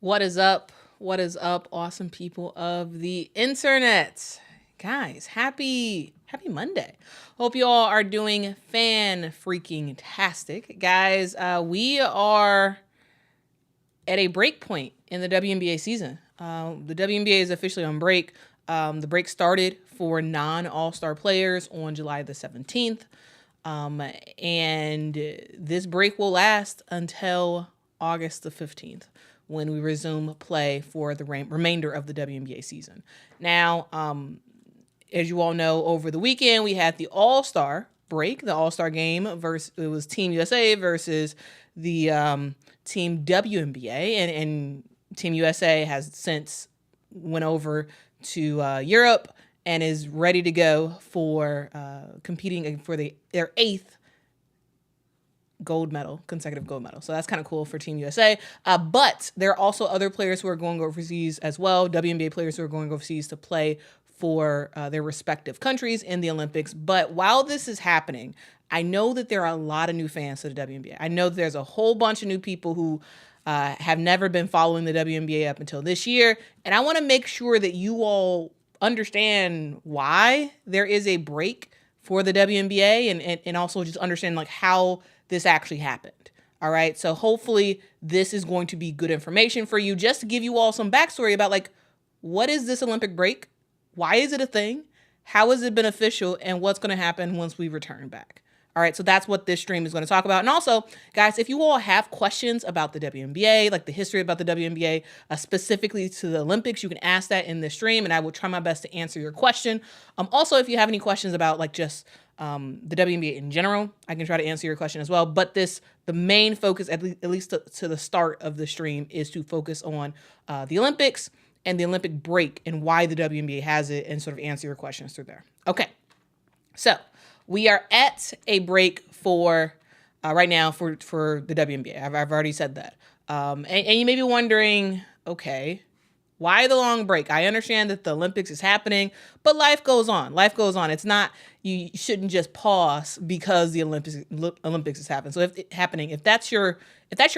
What is up? What is up, awesome people of the internet? Guys, happy Monday. Hope you all are doing fan freaking tastic. Guys, we are at a break point in the WNBA season. The WNBA is officially on break. The break started for non-All-Star players on July the 17th. And this break will last until August the 15th when we resume play for the remainder of the WNBA season. Now, as you all know, over the weekend, we had the All-Star break, the All-Star game versus it was Team USA versus the Team WNBA, and Team USA has since went over to Europe and is ready to go for competing for their eighth consecutive gold medal. So that's kind of cool for Team USA. But there are also other players who are going overseas as well, WNBA players who are going overseas to play for their respective countries in the Olympics. But while this is happening, I know that there are a lot of new fans to the WNBA. I know that there's a whole bunch of new people who have never been following the WNBA up until this year. And I want to make sure that you all understand why there is a break for the WNBA and also just understand like how this actually happened. All right. So hopefully this is going to be good information for you, just to give you all some backstory about like, what is this Olympic break? Why is it a thing? How is it beneficial? And what's going to happen once we return back? All right, so that's what this stream is going to talk about. And also, guys, if you all have questions about the WNBA, like the history about the WNBA, specifically to the Olympics, you can ask that in this stream, and I will try my best to answer your question. Also, if you have any questions about like just the WNBA in general, I can try to answer your question as well. But the main focus, at least to the start of the stream, is to focus on the Olympics and the Olympic break and why the WNBA has it, and sort of answer your questions through there. Okay, so we are at a break for right now for the WNBA. I've already said that. And you may be wondering, okay, why the long break? I understand that the Olympics is happening, but life goes on. Life goes on. It's not, you shouldn't just pause because the Olympics is happening. So if that's your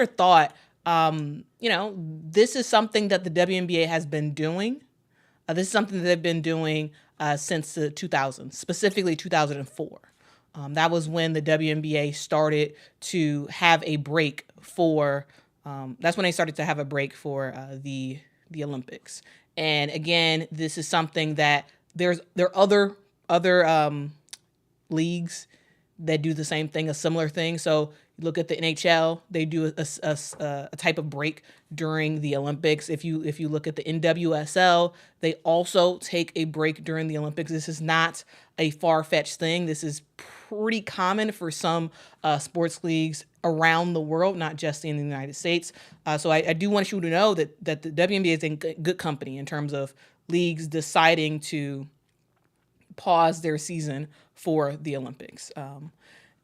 thought, this is something that the WNBA has been doing. This is something that they've been doing since the 2000s, specifically 2004. That was when the WNBA started to have a break for. That's when they started to have a break for the Olympics. And again, this is something that there are other leagues that do the same thing, a similar thing. So you look at the NHL, they do a type of break during the Olympics. If you look at the NWSL, they also take a break during the Olympics. This is not a far-fetched thing. This is pretty common for some sports leagues around the world, not just in the United States. So I do want you to know that the WNBA is in good company in terms of leagues deciding to pause their season for the Olympics.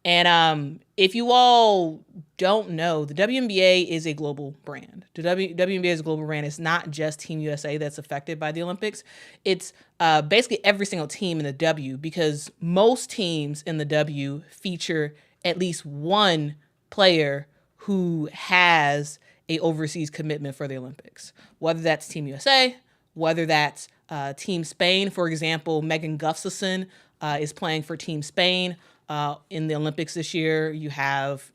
And if you all don't know, the WNBA is a global brand. The WNBA is a global brand. It's not just Team USA that's affected by the Olympics. It's basically every single team in the W, because most teams in the W feature at least one player who has a overseas commitment for the Olympics, whether that's Team USA, whether that's Team Spain. For example, Megan Gustafson is playing for Team Spain in the Olympics this year. You have,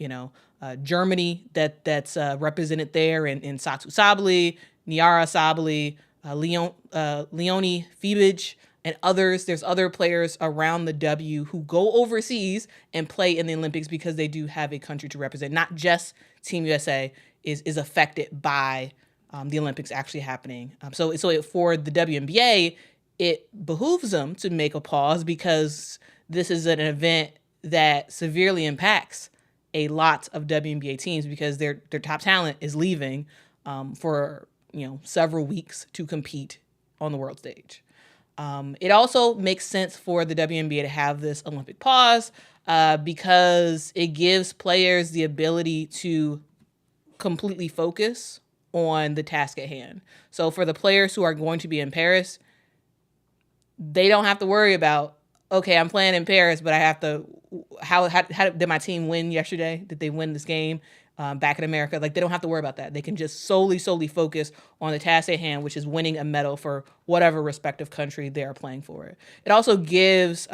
Germany that's represented there in Satu Sabli, Niara Sabli, Leonie Fibich, and others. There's other players around the W who go overseas and play in the Olympics because they do have a country to represent. Not just Team USA is affected by the Olympics actually happening. So for the WNBA, it behooves them to make a pause because this is an event that severely impacts a lot of WNBA teams because their top talent is leaving for several weeks to compete on the world stage. It also makes sense for the WNBA to have this Olympic pause because it gives players the ability to completely focus on the task at hand. So for the players who are going to be in Paris, they don't have to worry about, okay, I'm playing in Paris, but I have to, how did my team win yesterday? Did they win this game? back in America. Like, they don't have to worry about that. They can just solely focus on the task at hand, which is winning a medal for whatever respective country they are playing for. It also gives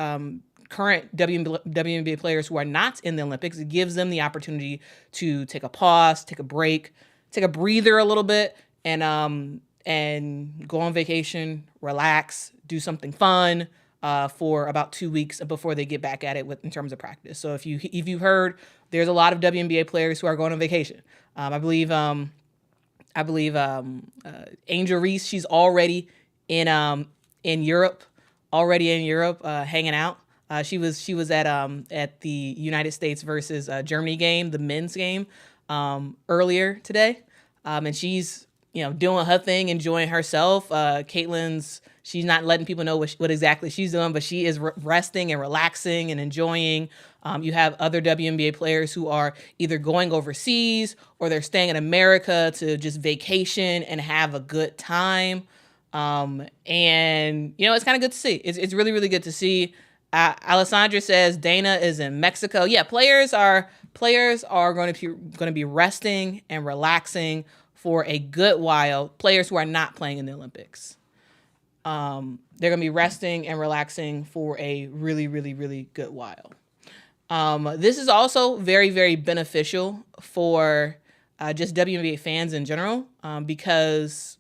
current WNBA players who are not in the Olympics, it gives them the opportunity to take a pause, take a break, take a breather a little bit, and go on vacation, relax, do something fun for about 2 weeks before they get back at it in terms of practice. So if you've heard, there's a lot of WNBA players who are going on vacation. I believe Angel Reese, she's already in Europe, hanging out. She was at the United States versus Germany game, the men's game, earlier today, and she's doing her thing, enjoying herself. She's not letting people know what exactly she's doing, but she is resting and relaxing and enjoying. You have other WNBA players who are either going overseas or they're staying in America to just vacation and have a good time. And it's kind of good to see. It's really, really good to see. Alessandra says Dana is in Mexico. Yeah, players are going to be resting and relaxing for a good while. Players who are not playing in the Olympics. They're going to be resting and relaxing for a really, really, really good while. This is also very, very beneficial for just WNBA fans in general, because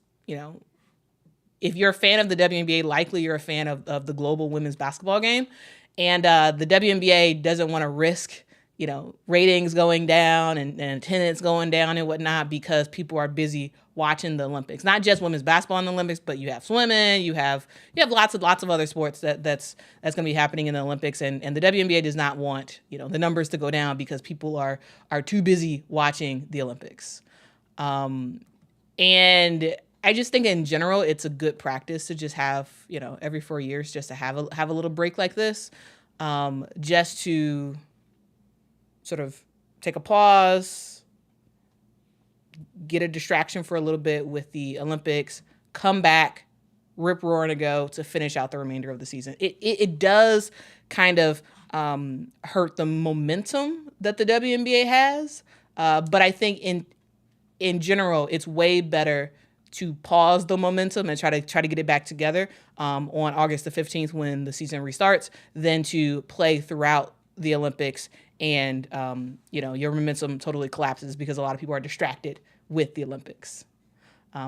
if you're a fan of the WNBA, likely you're a fan of the global women's basketball game. And the WNBA doesn't want to risk, ratings going down and attendance going down and whatnot because people are busy watching the Olympics. Not just women's basketball in the Olympics, but you have swimming, you have lots of other sports that's going to be happening in the Olympics. And the WNBA does not want, the numbers to go down because people are too busy watching the Olympics. And I just think in general, it's a good practice to just have, every 4 years, just to have a little break like this, just to sort of take a pause, get a distraction for a little bit with the Olympics, come back, rip roaring to go to finish out the remainder of the season. It does kind of hurt the momentum that the WNBA has, but I think in general, it's way better to pause the momentum and try to get it back together on August the 15th when the season restarts than to play throughout the Olympics and your momentum totally collapses because a lot of people are distracted with the Olympics.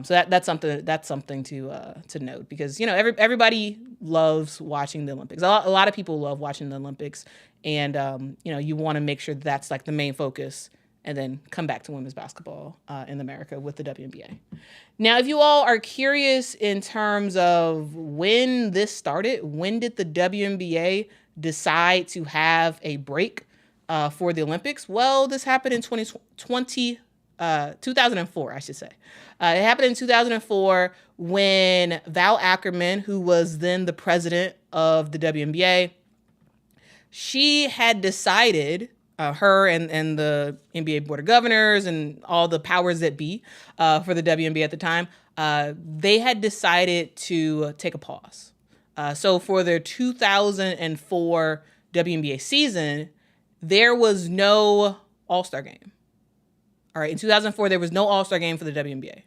So that's something to note because everybody loves watching the Olympics. A lot of people love watching the Olympics, and you want to make sure that's like the main focus, and then come back to women's basketball in America with the WNBA. Now, if you all are curious in terms of when this started, when did the WNBA decide to have a break for the Olympics? Well, this happened in 2004, I should say. It happened in 2004 when Val Ackerman, who was then the president of the WNBA, she had decided, her and the NBA Board of Governors and all the powers that be for the WNBA at the time, they had decided to take a pause. So for their 2004 WNBA season, there was no All-Star game. All right, in 2004, there was no All-Star game for the WNBA.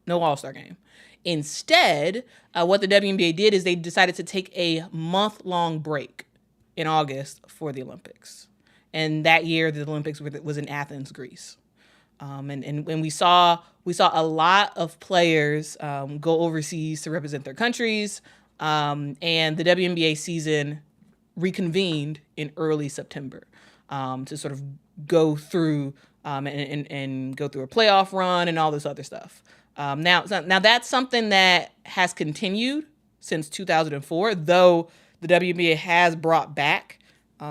No All-Star game. Instead, what the WNBA did is they decided to take a month-long break in August for the Olympics. And that year, the Olympics was in Athens, Greece. And we saw a lot of players go overseas to represent their countries. And the WNBA season reconvened in early September to sort of go through and go through a playoff run and all this other stuff. Now that's something that has continued since 2004, though the WNBA has brought back.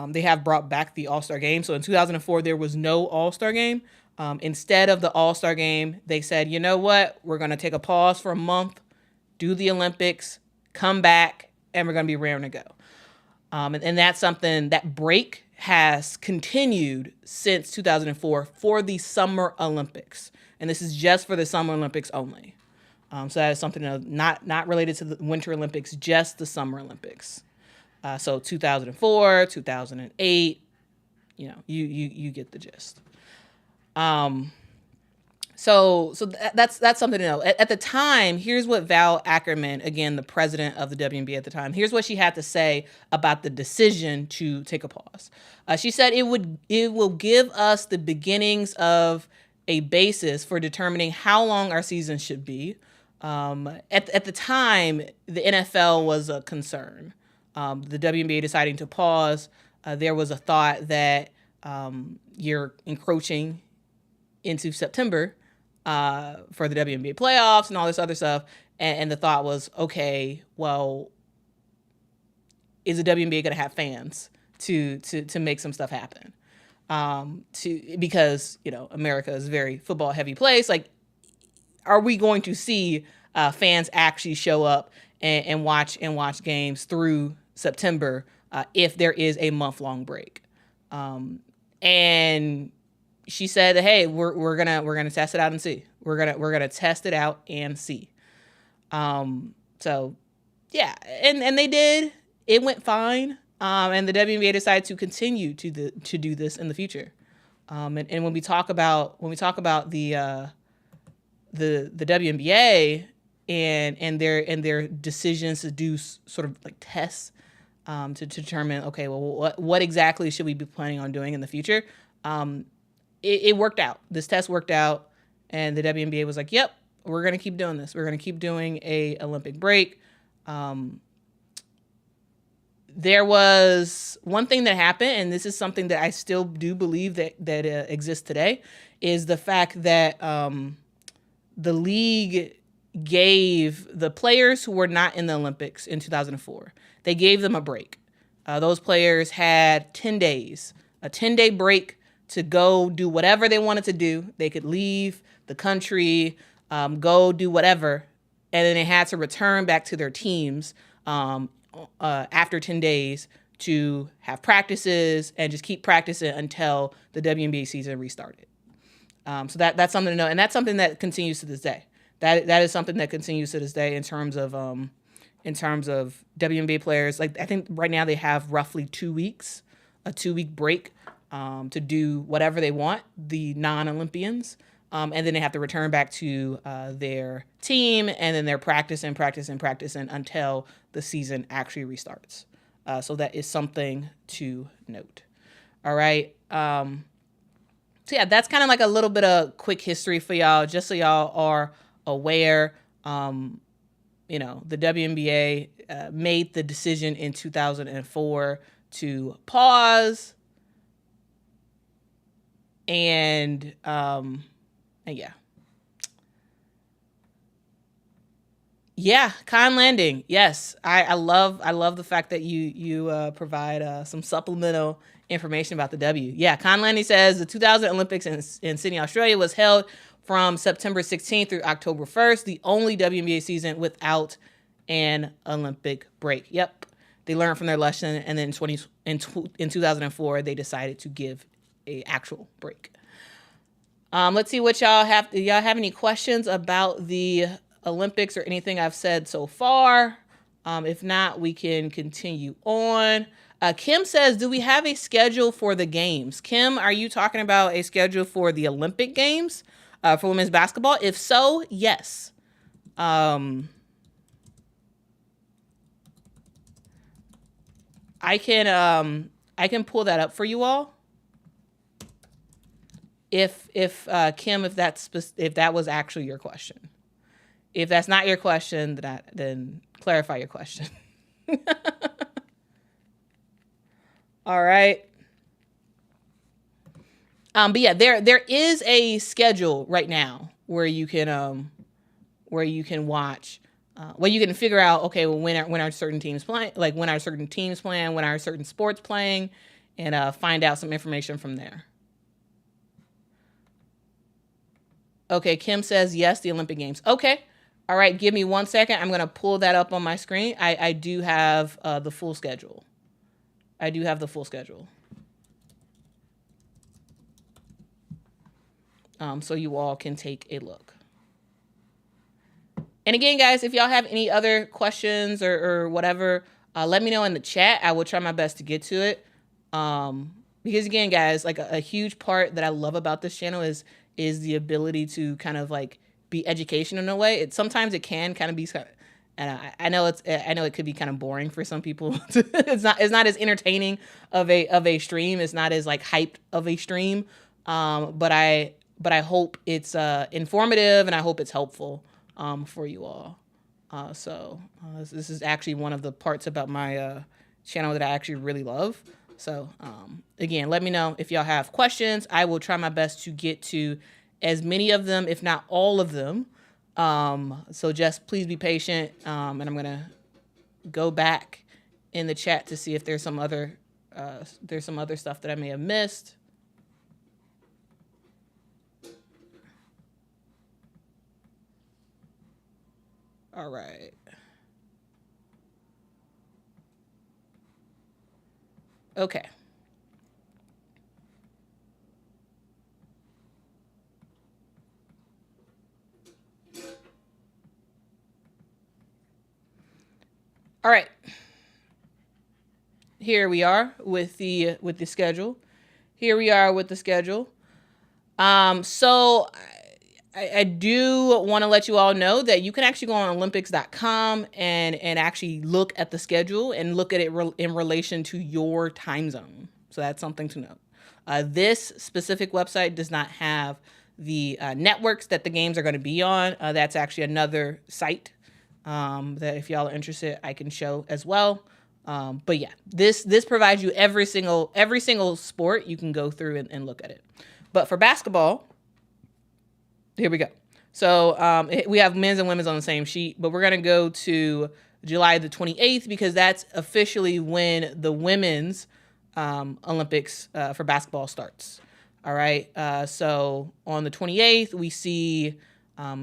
They have brought back the All-Star game. So in 2004, there was no All-Star game. Instead of the All-Star game, they said, you know what? We're going to take a pause for a month, do the Olympics, come back, and we're going to be raring to go. And that's something, that break has continued since 2004 for the Summer Olympics. And this is just for the Summer Olympics only. So that is something not related to the Winter Olympics, just the Summer Olympics. So 2004, 2008, you get the gist. That's something to know. At the time, here's what Val Ackerman, again, the president of the WNBA at the time, here's what she had to say about the decision to take a pause. She said it will give us the beginnings of a basis for determining how long our season should be. At the time, the NFL was a concern. The WNBA deciding to pause, there was a thought that you're encroaching into September for the WNBA playoffs and all this other stuff. And the thought was, okay, well, is the WNBA going to have fans to make some stuff happen? Because, America is a very football heavy place. Like, are we going to see fans actually show up and watch games through September if there is a month-long break? And she said, "Hey, we're gonna test it out and see. We're gonna test it out and see." So yeah, and they did. It went fine. And the WNBA decided to continue to do this in the future. And when we talk about the WNBA and their decisions to do sort of like tests to determine, okay, well, what exactly should we be planning on doing in the future? It worked out. This test worked out, and the WNBA was like, "Yep, we're gonna keep doing this. We're gonna keep doing a Olympic break." There was one thing that happened, and this is something that I still do believe that exists today, is the fact that the league gave the players who were not in the Olympics in 2004, they gave them a break. Those players had 10 days, a 10-day break to go do whatever they wanted to do. They could leave the country, go do whatever, and then they had to return back to their teams after 10 days to have practices and just keep practicing until the WNBA season restarted. So that's something to know, and that's something that continues to this day. That is something that continues to this day in terms of WNBA players. Like, I think right now they have roughly 2 weeks, a 2-week break to do whatever they want, the non-Olympians, and then they have to return back to their team, and then they're practicing until the season actually restarts. So that is something to note. All right. So yeah, that's kind of like a little bit of quick history for y'all, just so y'all are aware. The WNBA made the decision in 2004 to pause. And yeah. Yeah, Con Landing. Yes, I love the fact that you provide some supplemental information about the W. Yeah, Con Landing says the 2000 Olympics in Sydney, Australia was held from September 16th through October 1st, the only WNBA season without an Olympic break. Yep, they learned from their lesson, and then in 2004 they decided to give a actual break. Let's see what y'all have. Do y'all have any questions about the Olympics or anything I've said so far? If not, we can continue on. Kim says, do we have a schedule for the games? Kim, are you talking about a schedule for the Olympic Games for women's basketball? If so, yes. I can pull that up for you all. If Kim, if that was actually your question. If that's not your question, then clarify your question. All right. But yeah, there is a schedule right now where you can watch, where you can figure out, okay, well, when are certain teams playing, like when are certain teams playing, when are certain sports playing, and find out some information from there. Okay, Kim says yes, the Olympic Games. Okay. All right, give me 1 second. I'm going to pull that up on my screen. I do have the full schedule. So you all can take a look. And again, guys, if y'all have any other questions or whatever, let me know in the chat. I will try my best to get to it. Because again, guys, like a huge part that I love about this channel is the ability to kind of like be educational in a way. Sometimes it can kind of be, and I know it could be kind of boring for some people. It's not as entertaining of a stream. It's not as like hyped of a stream. But I hope it's informative, and I hope it's helpful for you all. So this is actually one of the parts about my channel that I actually really love. So again, let me know if y'all have questions. I will try my best to get to as many of them, if not all of them. So just please be patient. And I'm gonna go back in the chat to see if there's some other stuff that I may have missed. All right. Okay. All right. Here we are with the schedule. So I do want to let you all know that you can actually go on Olympics.com and actually look at the schedule and look at it in relation to your time zone. So that's something to note. This specific website does not have the networks that the games are going to be on. That's actually another site that if y'all are interested, I can show as well. But yeah, this provides you every single sport. You can go through and look at it. But for basketball, here we go. So we have men's and women's on the same sheet, but we're going to go to July the 28th because that's officially when the women's Olympics for basketball starts. All right. So on the 28th, we see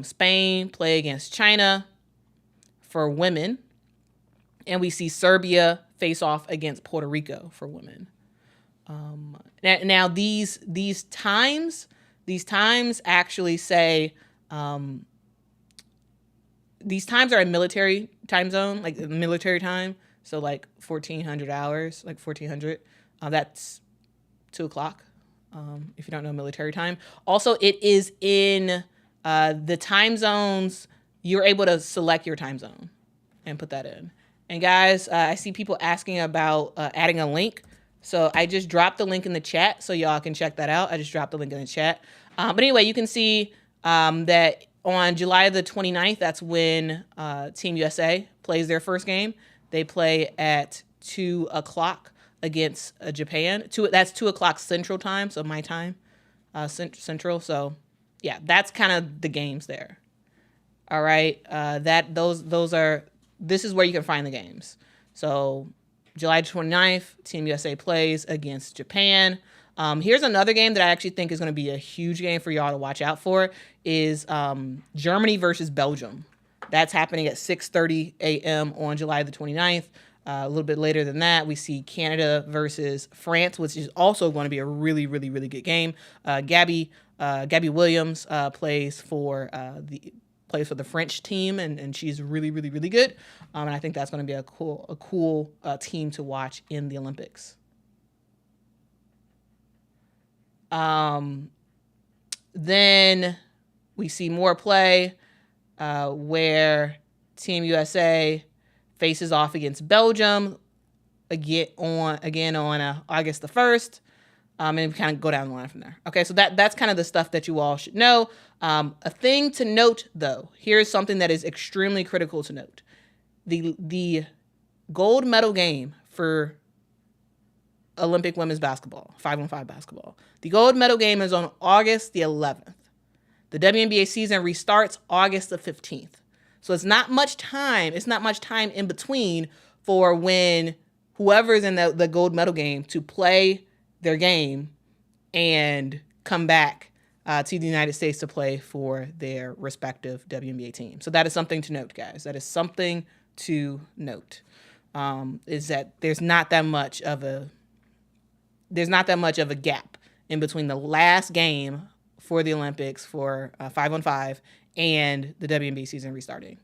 Spain play against China for women, and we see Serbia face off against Puerto Rico for women. Now these times actually say these times are a military time zone, like military time. So like 1400 hours, like 1400. That's 2:00. If you don't know military time. Also, it is in the time zones. You're able to select your time zone and put that in. And guys, I see people asking about adding a link. So I just dropped the link in the chat so y'all can check that out. I just dropped the link in the chat. But anyway, you can see that on July the 29th, that's when Team USA plays their first game. They play at 2:00 against Japan. That's 2:00 Central Time, so my time, Central. So yeah, that's kind of the games there. All right, this is where you can find the games. So July 29th, Team USA plays against Japan. Here's another game that I actually think is going to be a huge game for y'all to watch out for is Germany versus Belgium. That's happening at 6:30 a.m. on July the 29th. A little bit later than that, we see Canada versus France, which is also going to be a really, really, really good game. Gabby Williams plays for the French team, and she's really, really, really good. And I think that's going to be a cool team to watch in the Olympics. Then we see more play where Team USA faces off against Belgium again on August the 1st. And we kind of go down the line from there. Okay, so that's kind of the stuff that you all should know. A thing to note, though, here's something that is extremely critical to note. The gold medal game for Olympic women's basketball, 5-on-5 basketball. The gold medal game is on August the 11th. The WNBA season restarts August the 15th. So it's not much time. It's not much time in between for when whoever's in the gold medal game to play their game and come back to the United States to play for their respective WNBA team. So that is something to note, guys. That is something to note. Is that there's not that much of a gap in between the last game for the Olympics for 5-on-5 and the WNBA season restarting.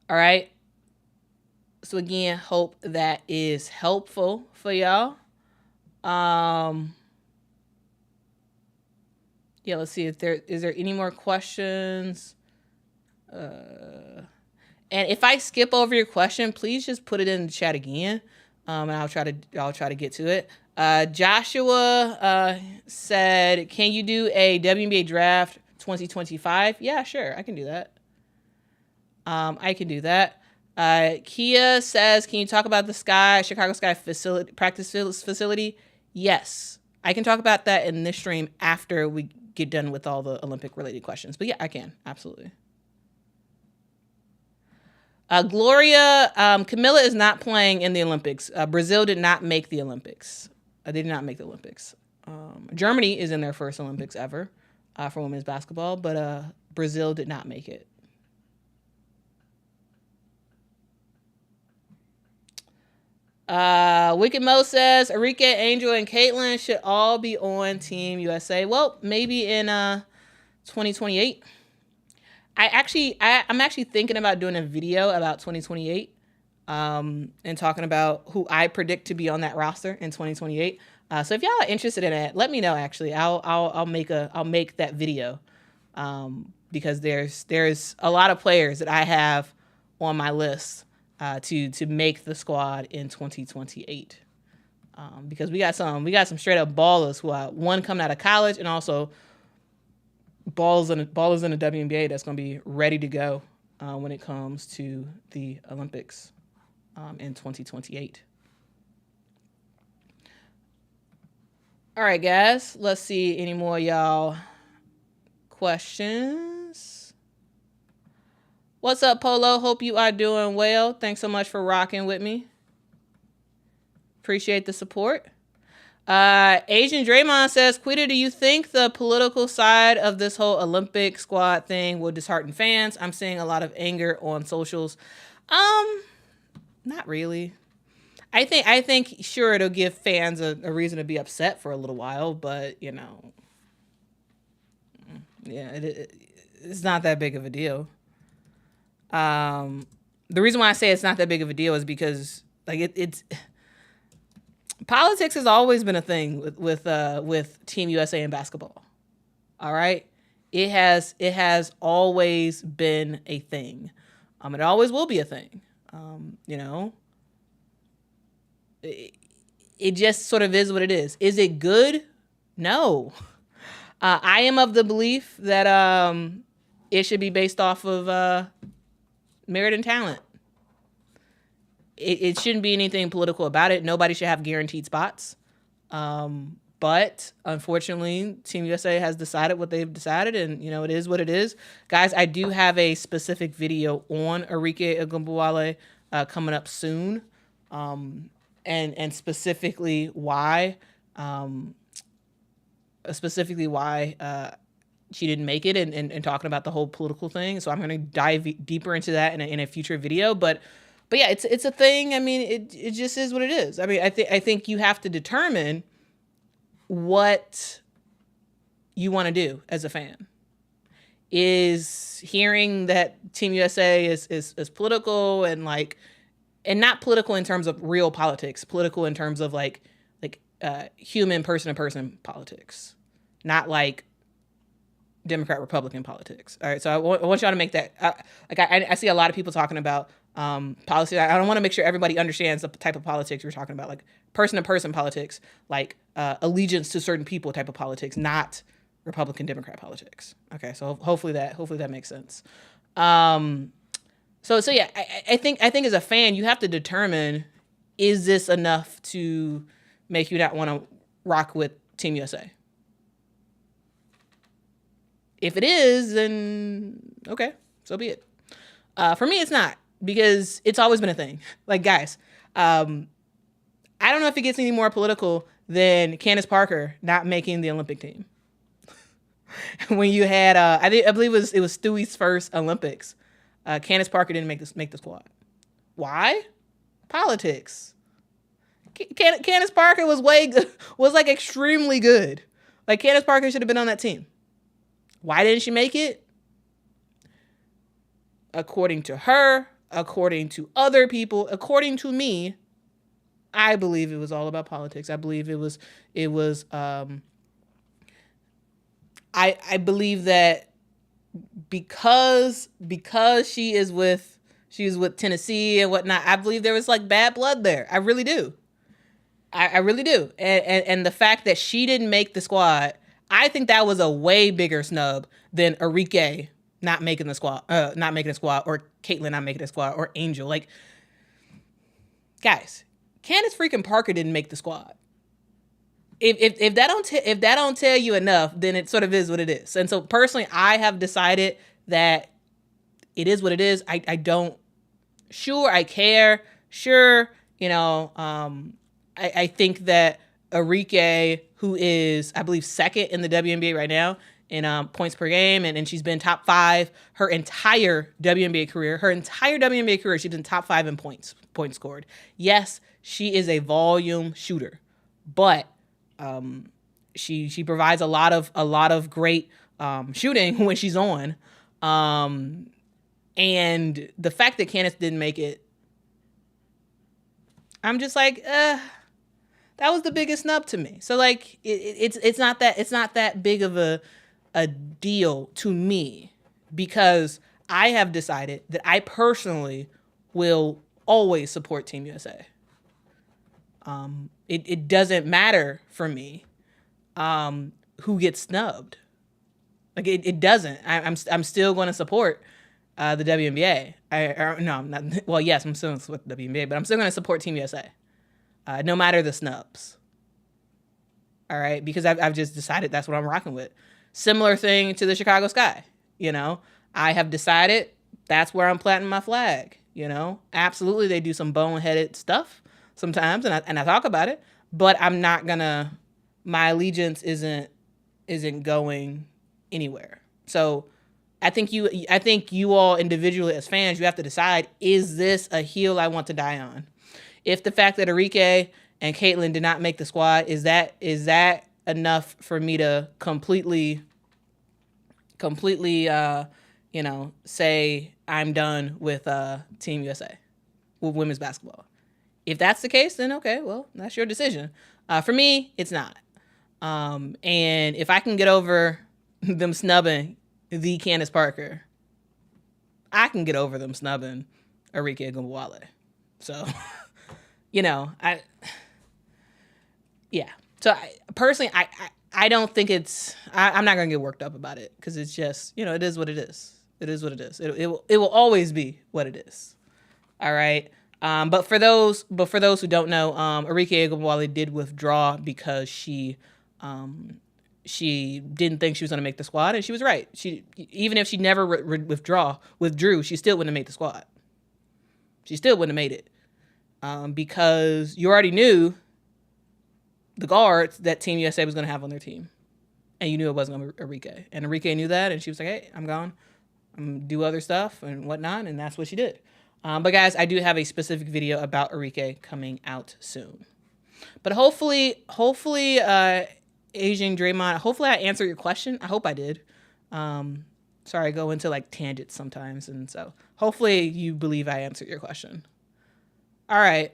All right. So again, hope that is helpful for y'all. Yeah, let's see if there any more questions. And if I skip over your question, please just put it in the chat again, and I'll try to get to it. Joshua said, "Can you do a WNBA draft 2025?" Yeah, sure, I can do that. I can do that. Kia says, "Can you talk about the Chicago Sky practice facility?" Yes, I can talk about that in this stream after we get done with all the Olympic related questions. But yeah, I can absolutely. Gloria, Camilla is not playing in the Olympics. Brazil did not make the Olympics. They did not make the Olympics. Germany is in their first Olympics ever for women's basketball, but Brazil did not make it. Wicked Mo says, Arike, Angel, and Caitlin should all be on Team USA. Well, maybe in 2028. I'm actually thinking about doing a video about 2028 and talking about who I predict to be on that roster in 2028. So if y'all are interested in it, let me know. Actually, I'll make that video because there's a lot of players that I have on my list to make the squad in 2028 because we got some straight up ballers who are one coming out of college and also ballers in the WNBA that's going to be ready to go when it comes to the Olympics in 2028. All right, guys, let's see any more y'all questions. What's up, Polo? Hope you are doing well. Thanks so much for rocking with me. Appreciate the support. Asian Draymond says, Quita, do you think the political side of this whole Olympic squad thing will dishearten fans? I'm seeing a lot of anger on socials. Not really. I think sure it'll give fans a reason to be upset for a little while, but yeah, it's not that big of a deal. The reason why I say it's not that big of a deal is because it's politics has always been a thing with Team USA in basketball. All right, it has always been a thing. It always will be a thing. It just sort of is what it is. Is it good? No. I am of the belief that it should be based off of merit and talent. It shouldn't be anything political about it. Nobody should have guaranteed spots. But unfortunately, Team USA has decided what they've decided, and it is what it is. Guys, I do have a specific video on Arike Ogunbowale coming up soon, and specifically why she didn't make it, and talking about the whole political thing. So I'm going to dive deeper into that in a future video, but yeah, it's a thing. I mean, it just is what it is. I mean, I think you have to determine what you want to do as a fan. Is hearing that Team USA is political and not political in terms of real politics, political in terms of human person-to-person politics, not like Democrat Republican politics. All right, so I want y'all to make that. I see a lot of people talking about policy. I don't want to make sure everybody understands the type of politics you're talking about, like person-to-person politics, like allegiance to certain people type of politics, not Republican Democrat politics. Okay, so hopefully that makes sense. So yeah, I think as a fan, you have to determine, is this enough to make you not want to rock with Team USA? If it is, then okay, so be it. For me, it's not, because it's always been a thing. Like, guys, I don't know if it gets any more political than Candace Parker not making the Olympic team. When you had, I believe it was Stewie's first Olympics. Candace Parker didn't make the squad. Why? Politics. Candace Parker was like extremely good. Like, Candace Parker should have been on that team. Why didn't she make it? According to her, according to other people, according to me, I believe it was all about politics. I believe I believe that because she was with Tennessee and whatnot, I believe there was like bad blood there. I really do. I really do. And the fact that she didn't make the squad, I think that was a way bigger snub than Arike not making the squad, or Caitlin not making the squad, or Angel. Like, guys, Candace freaking Parker didn't make the squad. If that don't tell you enough, then it sort of is what it is. And so personally, I have decided that it is what it is. I don't, sure, I care, sure, I think that Arike, who is, I believe, second in the WNBA right now in points per game, and she's been top 5 her entire WNBA career. She's been top 5 in points scored. Yes, she is a volume shooter, but she provides a lot of great shooting when she's on. And the fact that Candace didn't make it, I'm just like, that was the biggest snub to me. So like, it's not that big of a deal to me, because I have decided that I personally will always support Team USA. It doesn't matter for me who gets snubbed. Like it doesn't. I'm still going to support the WNBA. I'm not. Well, yes, I'm still going to support the WNBA, but I'm still going to support Team USA, no matter the snubs. All right, because I've just decided that's what I'm rocking with. Similar thing to the Chicago Sky. I have decided that's where I'm planting my flag. Absolutely, they do some boneheaded stuff sometimes, and I talk about it, but I'm not gonna. My allegiance isn't going anywhere. So I think you all individually as fans, you have to decide, is this a hill I want to die on? If the fact that Arike and Caitlin did not make the squad, is that enough for me to completely say I'm done with Team USA, with women's basketball? If that's the case, then okay, well, that's your decision. For me, it's not. And if I can get over them snubbing the Candace Parker, I can get over them snubbing Arike Ogunbowale. So, So personally, I don't think I'm not going to get worked up about it, because it's just, it is what it is. It is what it is. It will always be what it is. All right. But for those who don't know, Arike Ogunbowale did withdraw because she didn't think she was going to make the squad, and she was right. Even if she never withdrew, she still wouldn't have made the squad. She still wouldn't have made it, because you already knew the guards that Team USA was going to have on their team, and you knew it wasn't going to be Arike. And Arike knew that, and she was like, "Hey, I'm gone. I'm going to do other stuff and whatnot," and that's what she did. But guys, I do have a specific video about Arike coming out soon. But hopefully, Asian Draymond, hopefully I answered your question. I hope I did. Sorry, I go into like tangents sometimes, and so hopefully you believe I answered your question. All right.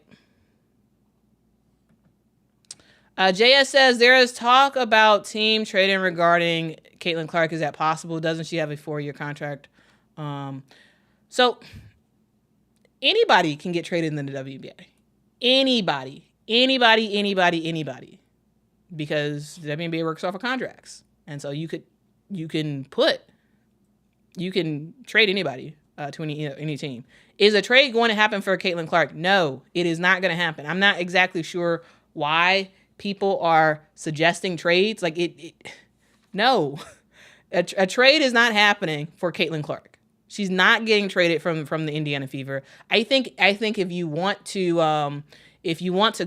JS says, there is talk about team trading regarding Caitlin Clark. Is that possible? Doesn't she have a 4-year contract? So anybody can get traded in the WNBA. Anybody. Because the WNBA works off of contracts. And so you can trade anybody to any team. Is a trade going to happen for Caitlin Clark? No, it is not going to happen. I'm not exactly sure why people are suggesting trades. Like no, a trade is not happening for Caitlin Clark. She's not getting traded from the Indiana Fever. I think if you want to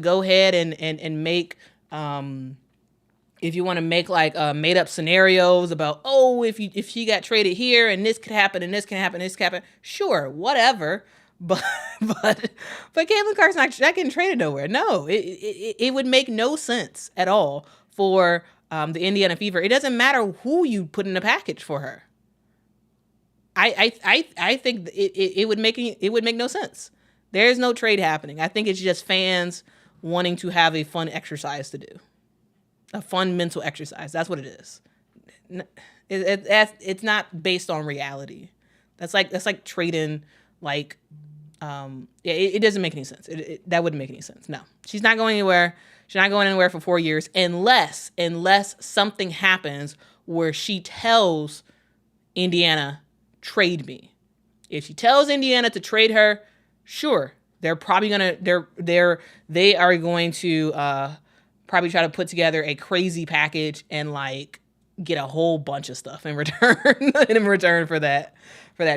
go ahead and make if you want to make like made up scenarios about, if she got traded here and this could happen and this can happen, this can happen, sure, whatever. But Caitlin Clark's not getting traded nowhere. No, it would make no sense at all for the Indiana Fever. It doesn't matter who you put in a package for her. I think it would make no sense. There's no trade happening. I think it's just fans wanting to have a fun exercise to do, a fun mental exercise. That's what it is. It's not based on reality. That's like trading, like, it doesn't make any sense. That wouldn't make any sense. No, she's not going anywhere. She's not going anywhere for 4 years unless something happens where she tells Indiana, trade me. If she tells Indiana to trade her, sure, they're probably gonna they are going to probably try to put together a crazy package and like get a whole bunch of stuff in return for that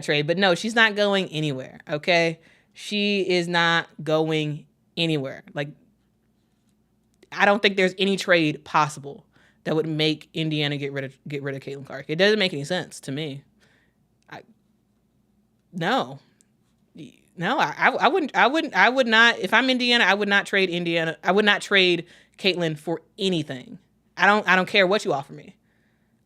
trade. But no, she's not going anywhere. Okay, she is not going anywhere. Like, I don't think there's any trade possible that would make Indiana get rid of Caitlin Clark. It doesn't make any sense to me. No, I would not. If I'm Indiana, I would not trade Indiana. I would not trade Caitlin for anything. I don't care what you offer me.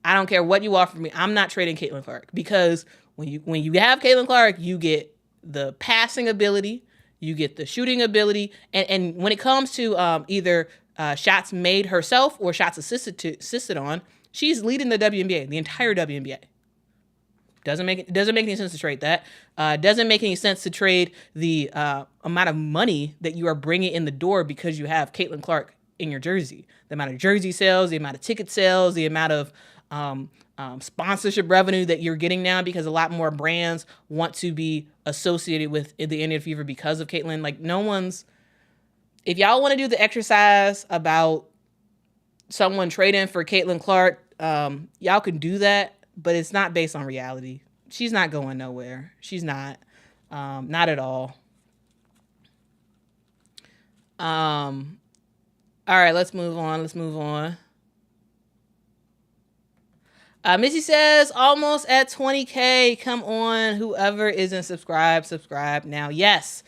I don't care what you offer me. I'm not trading Caitlin Clark, because when you have Caitlin Clark, you get the passing ability, you get the shooting ability, and when it comes to either shots made herself or shots assisted on, she's leading the WNBA, the entire WNBA. Doesn't make any sense to trade that. Doesn't make any sense to trade the amount of money that you are bringing in the door because you have Caitlin Clark in your jersey. The amount of jersey sales, the amount of ticket sales, the amount of sponsorship revenue that you're getting now, because a lot more brands want to be associated with the Indiana Fever because of Caitlin. Like, no one's... If y'all want to do the exercise about someone trading for Caitlin Clark, y'all can do that. But it's not based on reality. She's not going nowhere. She's not. Not at all. All right, let's move on. Missy says, almost at 20K. Come on. Whoever isn't subscribe now. Yes.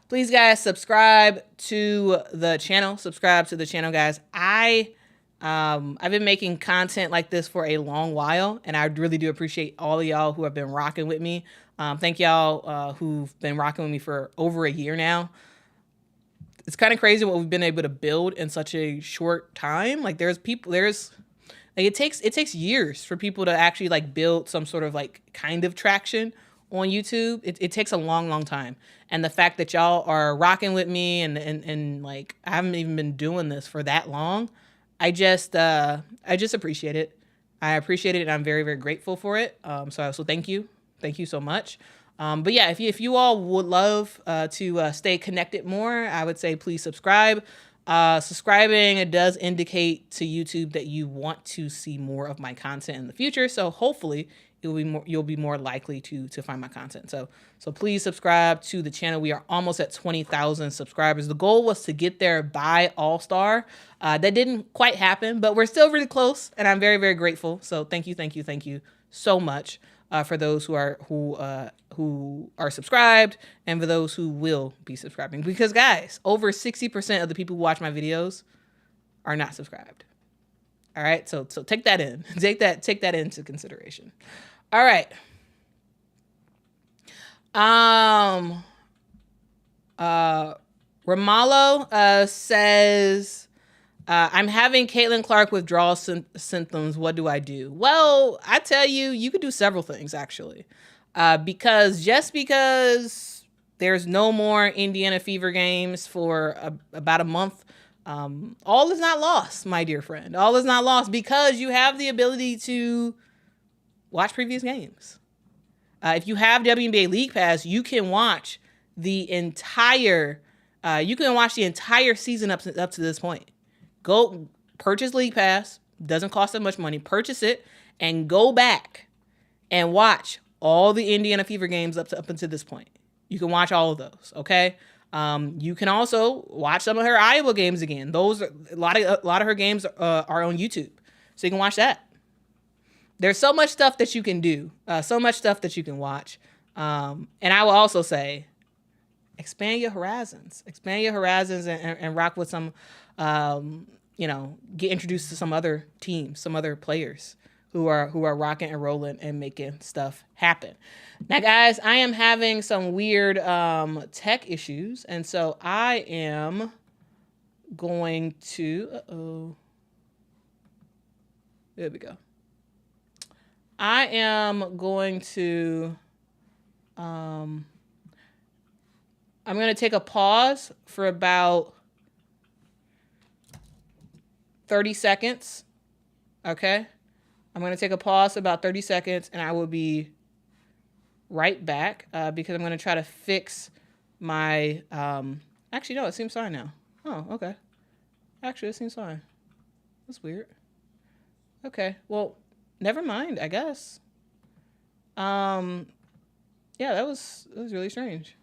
Please, guys, subscribe to the channel. Guys. I've been making content like this for a long while, and I really do appreciate all of y'all who have been rocking with me. Thank y'all who've been rocking with me for over a year now. It's kind of crazy what we've been able to build in such a short time. Like, it takes years for people to actually like build some sort of like kind of traction on YouTube. It takes a long time. And the fact that y'all are rocking with me and like, I haven't even been doing this for that long. I just appreciate it. I appreciate it, and I'm very, very grateful for it. So thank you so much. But yeah, if you all would love to stay connected more, I would say please subscribe. Subscribing, it does indicate to YouTube that you want to see more of my content in the future. So hopefully you'll be more likely to find my content. So please subscribe to the channel. We are almost at 20,000 subscribers. The goal was to get there by All-Star. That didn't quite happen, but we're still really close, and I'm very, very grateful. So thank you so much for those who are subscribed, and for those who will be subscribing. Because guys, over 60% of the people who watch my videos are not subscribed. All right, so take that in. Take that into consideration. All right. Romalo says, I'm having Caitlin Clark withdrawal symptoms. What do I do? Well, I tell you, you could do several things actually. Because there's no more Indiana Fever games for about a month, all is not lost, my dear friend. All is not lost, because you have the ability to watch previous games. If you have WNBA League Pass, you can watch the entire season up to this point. Go purchase League Pass. Doesn't cost that much money. Purchase it and go back and watch all the Indiana Fever games up until this point. You can watch all of those. Okay. You can also watch some of her Iowa games again. Those a lot of her games are on YouTube, so you can watch that. There's so much stuff that you can do, so much stuff that you can watch. And I will also say, expand your horizons, and rock with some, get introduced to some other teams, some other players who are rocking and rolling and making stuff happen. Now, guys, I am having some weird tech issues, and so I am going to, there we go. I am going to, I'm going to take a pause for about 30 seconds. Okay. I'm going to take a pause about 30 seconds and I will be right back because I'm going to try to fix my, actually, no, it seems fine now. Oh, okay. Actually, it seems fine. That's weird. Okay. Well, never mind, I guess. Yeah, that was really strange.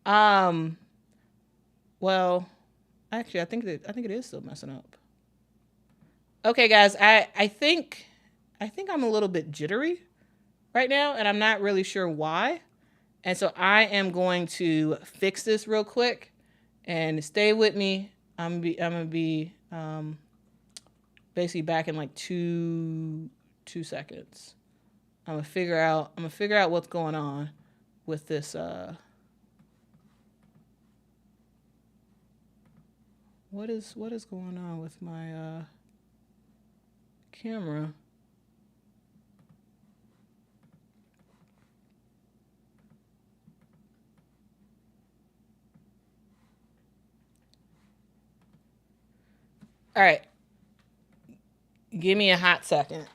Well, actually, I think it is still messing up. Okay, guys, I think I'm a little bit jittery right now, and I'm not really sure why. And so I am going to fix this real quick, and stay with me. I'm gonna be basically back in like two seconds. I'm gonna figure out what's going on with this. What is going on with my camera? All right. Give me a hot second.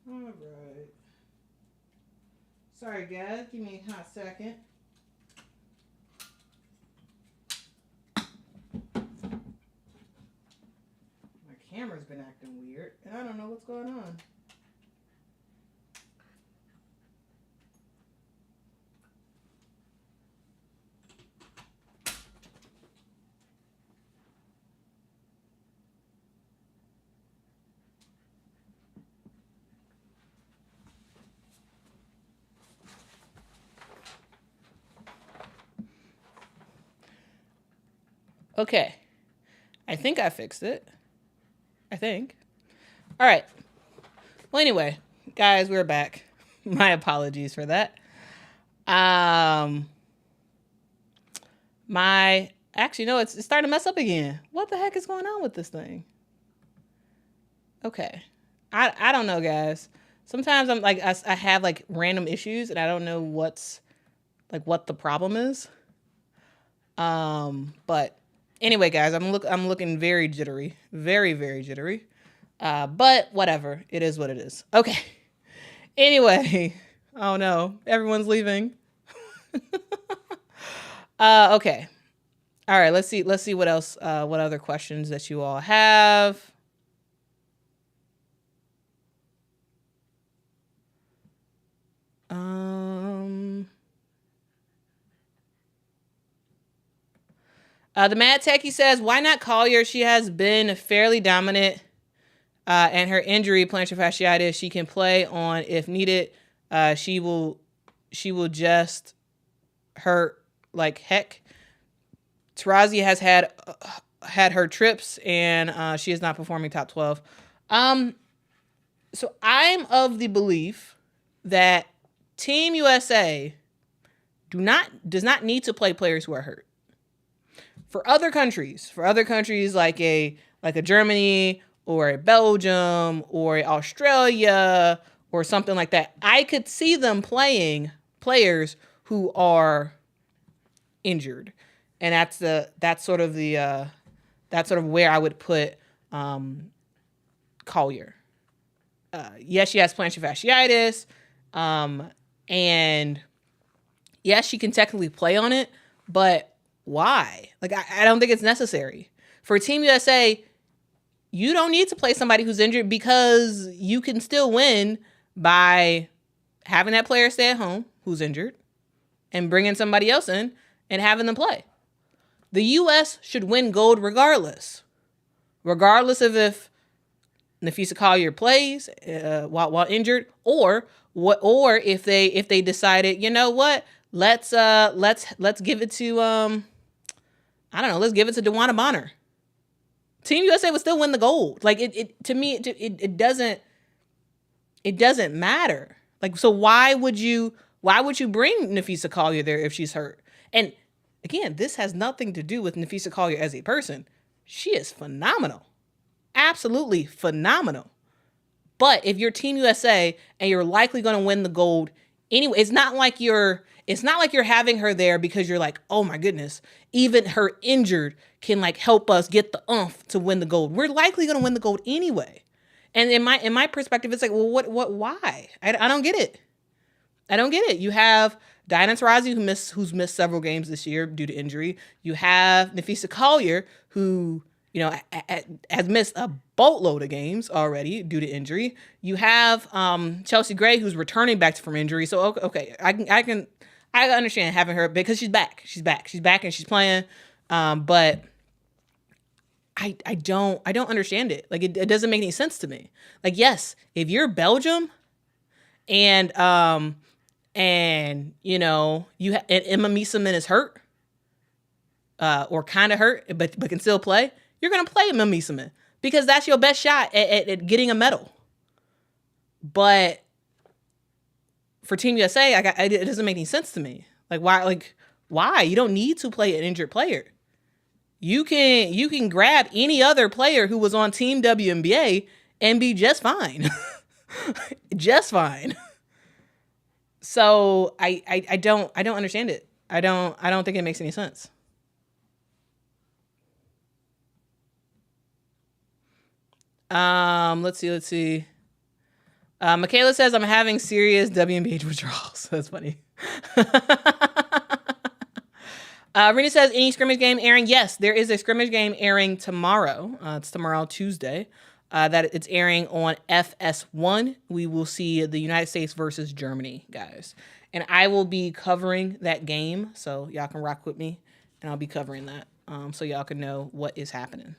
All right. Sorry, guys. Give me a hot second. My camera's been acting weird, and I don't know what's going on. Okay. I think I fixed it. I think. All right. Well, anyway, guys, we're back. My apologies for that. Actually, no, it's starting to mess up again. What the heck is going on with this thing? Okay. I don't know, guys. Sometimes I'm like, I have like random issues and I don't know what the problem is. But anyway, guys, I'm looking very jittery, very, very jittery. But whatever, it is what it is. Okay. Anyway, oh no, everyone's leaving. Okay. All right, let's see what else, what other questions that you all have. The Mad Techie says, why not Collier? She has been fairly dominant, and her injury, plantar fasciitis, she can play on if needed. She will just hurt like heck. Tarazi has had her trips, and she is not performing top 12. So I'm of the belief that Team USA does not need to play players who are hurt. For other countries like a Germany or a Belgium or a Australia or something like that, I could see them playing players who are injured, and that's sort of where I would put Collier. Yes, she has plantar fasciitis, and yes, she can technically play on it, but why? Like, I don't think it's necessary. For Team USA, you don't need to play somebody who's injured because you can still win by having that player stay at home who's injured and bringing somebody else in and having them play. The U.S. should win gold regardless of if Nafisa Collier plays while injured, or if they decided, you know what, let's give it to let's give it to DeWanna Bonner. Team USA would still win the gold. Like to me it doesn't matter. Like, so why would you bring Nafisa Collier there if she's hurt? And again, this has nothing to do with Nafisa Collier as a person. She is phenomenal. Absolutely phenomenal. But if you're Team USA and you're likely going to win the gold anyway, it's not like you're having her there because you're like, oh my goodness, even her injured can like help us get the oomph to win the gold. We're likely going to win the gold anyway. And in my perspective, it's like, well, why? I don't get it. I don't get it. You have Diana Taurasi who's missed several games this year due to injury. You have Nafisa Collier who, has missed a boatload of games already due to injury. You have Chelsea Gray, who's returning back from injury. So okay, I understand having her because she's back. She's back and she's playing. But I don't understand it. Like it doesn't make any sense to me. Like, yes, if you're Belgium and you have Emma Miesemann is hurt, or kind of hurt, but can still play, you're going to play Emma Miesemann because that's your best shot at getting a medal. But for Team USA, it doesn't make any sense to me. Like, why? Like, why? You don't need to play an injured player. You can grab any other player who was on Team WNBA and be just fine. Just fine. So I don't understand it. I don't think it makes any sense. Let's see. Michaela says, I'm having serious WNBA withdrawals. That's funny. Rena says, any scrimmage game airing? Yes, there is a scrimmage game airing tomorrow. It's tomorrow, Tuesday. That it's airing on FS1. We will see the United States versus Germany, guys. And I will be covering that game, so y'all can rock with me. And I'll be covering that, so y'all can know what is happening.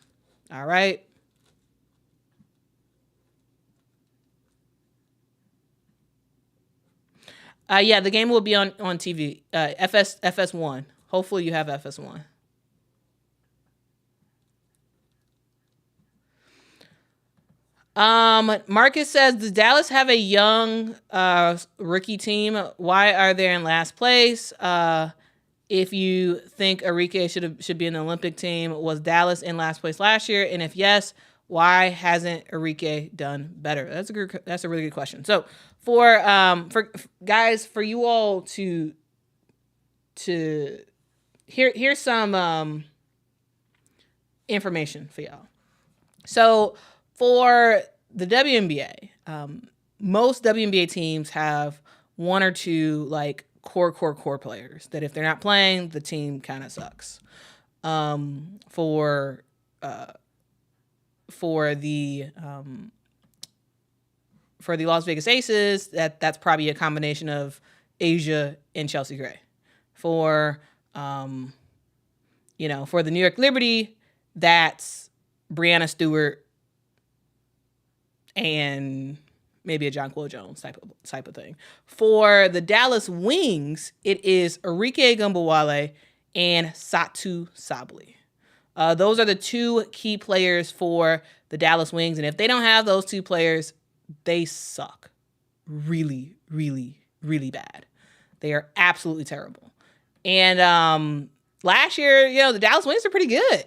All right. Yeah, the game will be on TV. FS1. Hopefully you have FS1. Marcus says, does Dallas have a young rookie team? Why are they in last place? If you think Arike should be in the Olympic team, was Dallas in last place last year? And if yes, why hasn't Arike done better? That's a really good question. So for guys, for you all to here's some information for y'all. So for the WNBA, most WNBA teams have one or two like core players that if they're not playing, the team kind of sucks. For the Las Vegas Aces, that's probably a combination of Asia and Chelsea Gray. For the New York Liberty, that's Brianna Stewart and maybe a Jonquil Jones type of thing. For the Dallas Wings, it is Arike Gumbawale and Satu Sabally. Those are the two key players for the Dallas Wings, and if they don't have those two players, they suck really, really, really bad. They are absolutely terrible. And last year, the Dallas Wings are pretty good.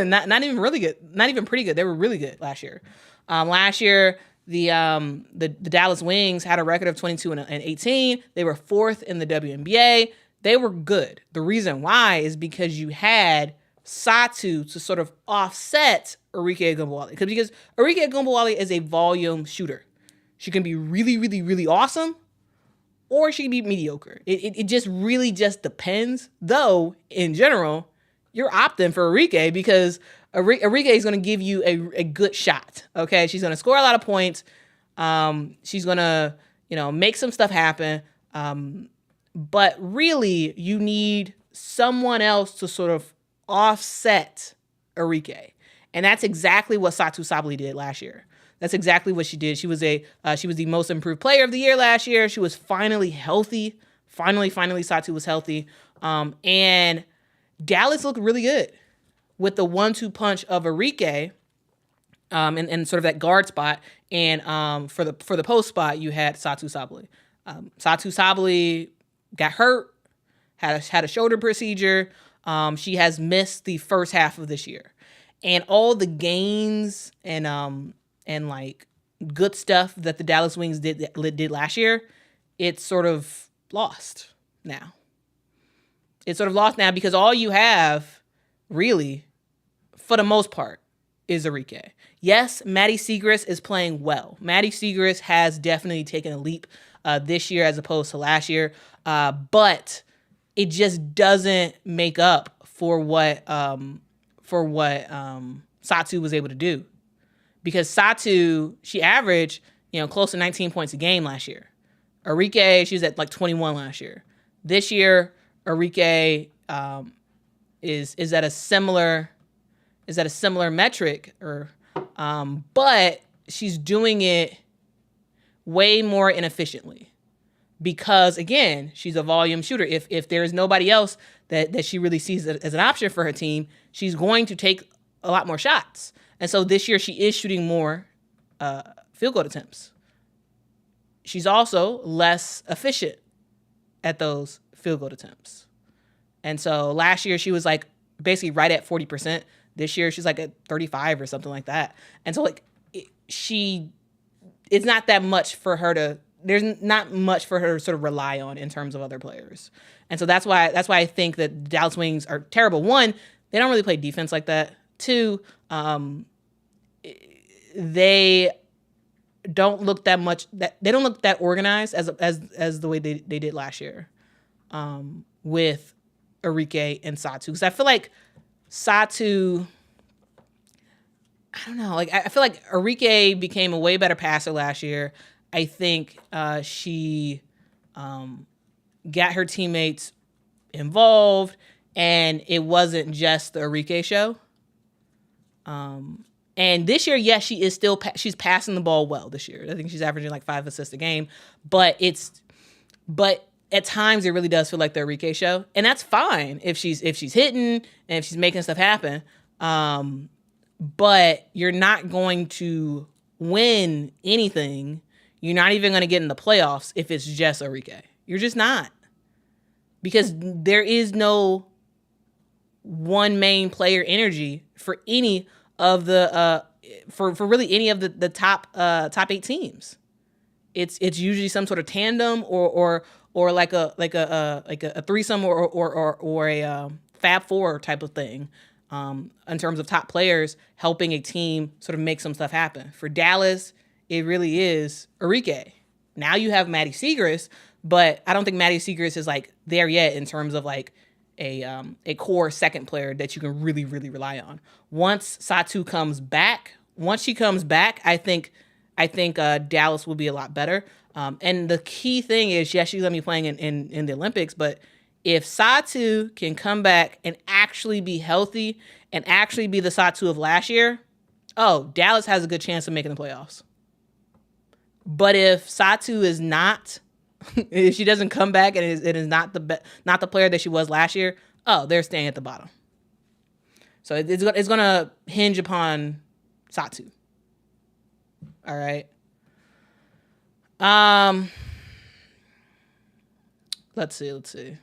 not even really good. Not even pretty good. They were really good last year. Last year, The Dallas Wings had a record of 22-18. They were 4th in the WNBA. They were good. The reason why is because you had Satu to sort of offset Arike Ogunbowale. Because Arike Ogunbowale is a volume shooter. She can be really, really, really awesome, or she can be mediocre. It just really just depends. Though, in general, you're opting for Arike because Arike is going to give you a good shot. Okay, she's going to score a lot of points. She's going to make some stuff happen. But really, you need someone else to sort of offset Arike, and that's exactly what Satu Sabally did last year. That's exactly what she did. She was the most improved player of the year last year. She was finally healthy. Finally, Satu was healthy. And Dallas looked really good with the 1-2 punch of Arike, and sort of that guard spot. And for the post spot, you had Satu Sabally. Satu Sabally got hurt, had a shoulder procedure. She has missed the first half of this year, and all the gains and like good stuff that the Dallas Wings did last year, it's sort of lost now. It's sort of lost now because all you have, really, for the most part, is Arike. Yes, Maddie Siegrist is playing well. Maddie Siegrist has definitely taken a leap this year as opposed to last year, but it just doesn't make up for what Satu was able to do. Because Satu, she averaged, close to 19 points a game last year. Arike, she was at like 21 last year. This year, Arike is at a similar metric, but she's doing it way more inefficiently. Because again, she's a volume shooter. If there's nobody else that she really sees as an option for her team, she's going to take a lot more shots. And so this year she is shooting more field goal attempts. She's also less efficient at those field goal attempts. And so last year she was like basically right at 40%. This year she's like at 35 or something like that. And so like it's not that much for her to, there's not much for her to sort of rely on in terms of other players. And so that's why I think that the Dallas Wings are terrible. One, they don't really play defense like that. Two, they don't look that organized as the way they did last year, with Arike and Satu. Because I feel like Satu, I don't know, like I feel like Arike became a way better passer last year. I think she got her teammates involved, and it wasn't just the Arike show. And this year, yes, she's passing the ball well this year. I think she's averaging like 5 assists a game, but at times it really does feel like the Arike show, and that's fine if she's hitting and if she's making stuff happen. But you're not going to win anything. You're not even going to get in the playoffs if it's just Arike. You're just not, because there is no one main player energy for any of the for really any of the top 8 teams. It's usually some sort of tandem or like a threesome or a Fab Four type of thing, in terms of top players helping a team sort of make some stuff happen. For Dallas, it really is Arike. Now you have Maddie Siegrist, but I don't think Maddie Siegrist is like there yet in terms of like a core second player that you can really, really rely on. Once Satu comes back, I think Dallas will be a lot better. And the key thing is, yes, she's going to be playing in the Olympics, but if Satu can come back and actually be healthy and actually be the Satu of last year, Dallas has a good chance of making the playoffs. But if Satu is not, if she doesn't come back and it is not the player that she was last year, they're staying at the bottom. So it's going to hinge upon Satu. All right. Let's see.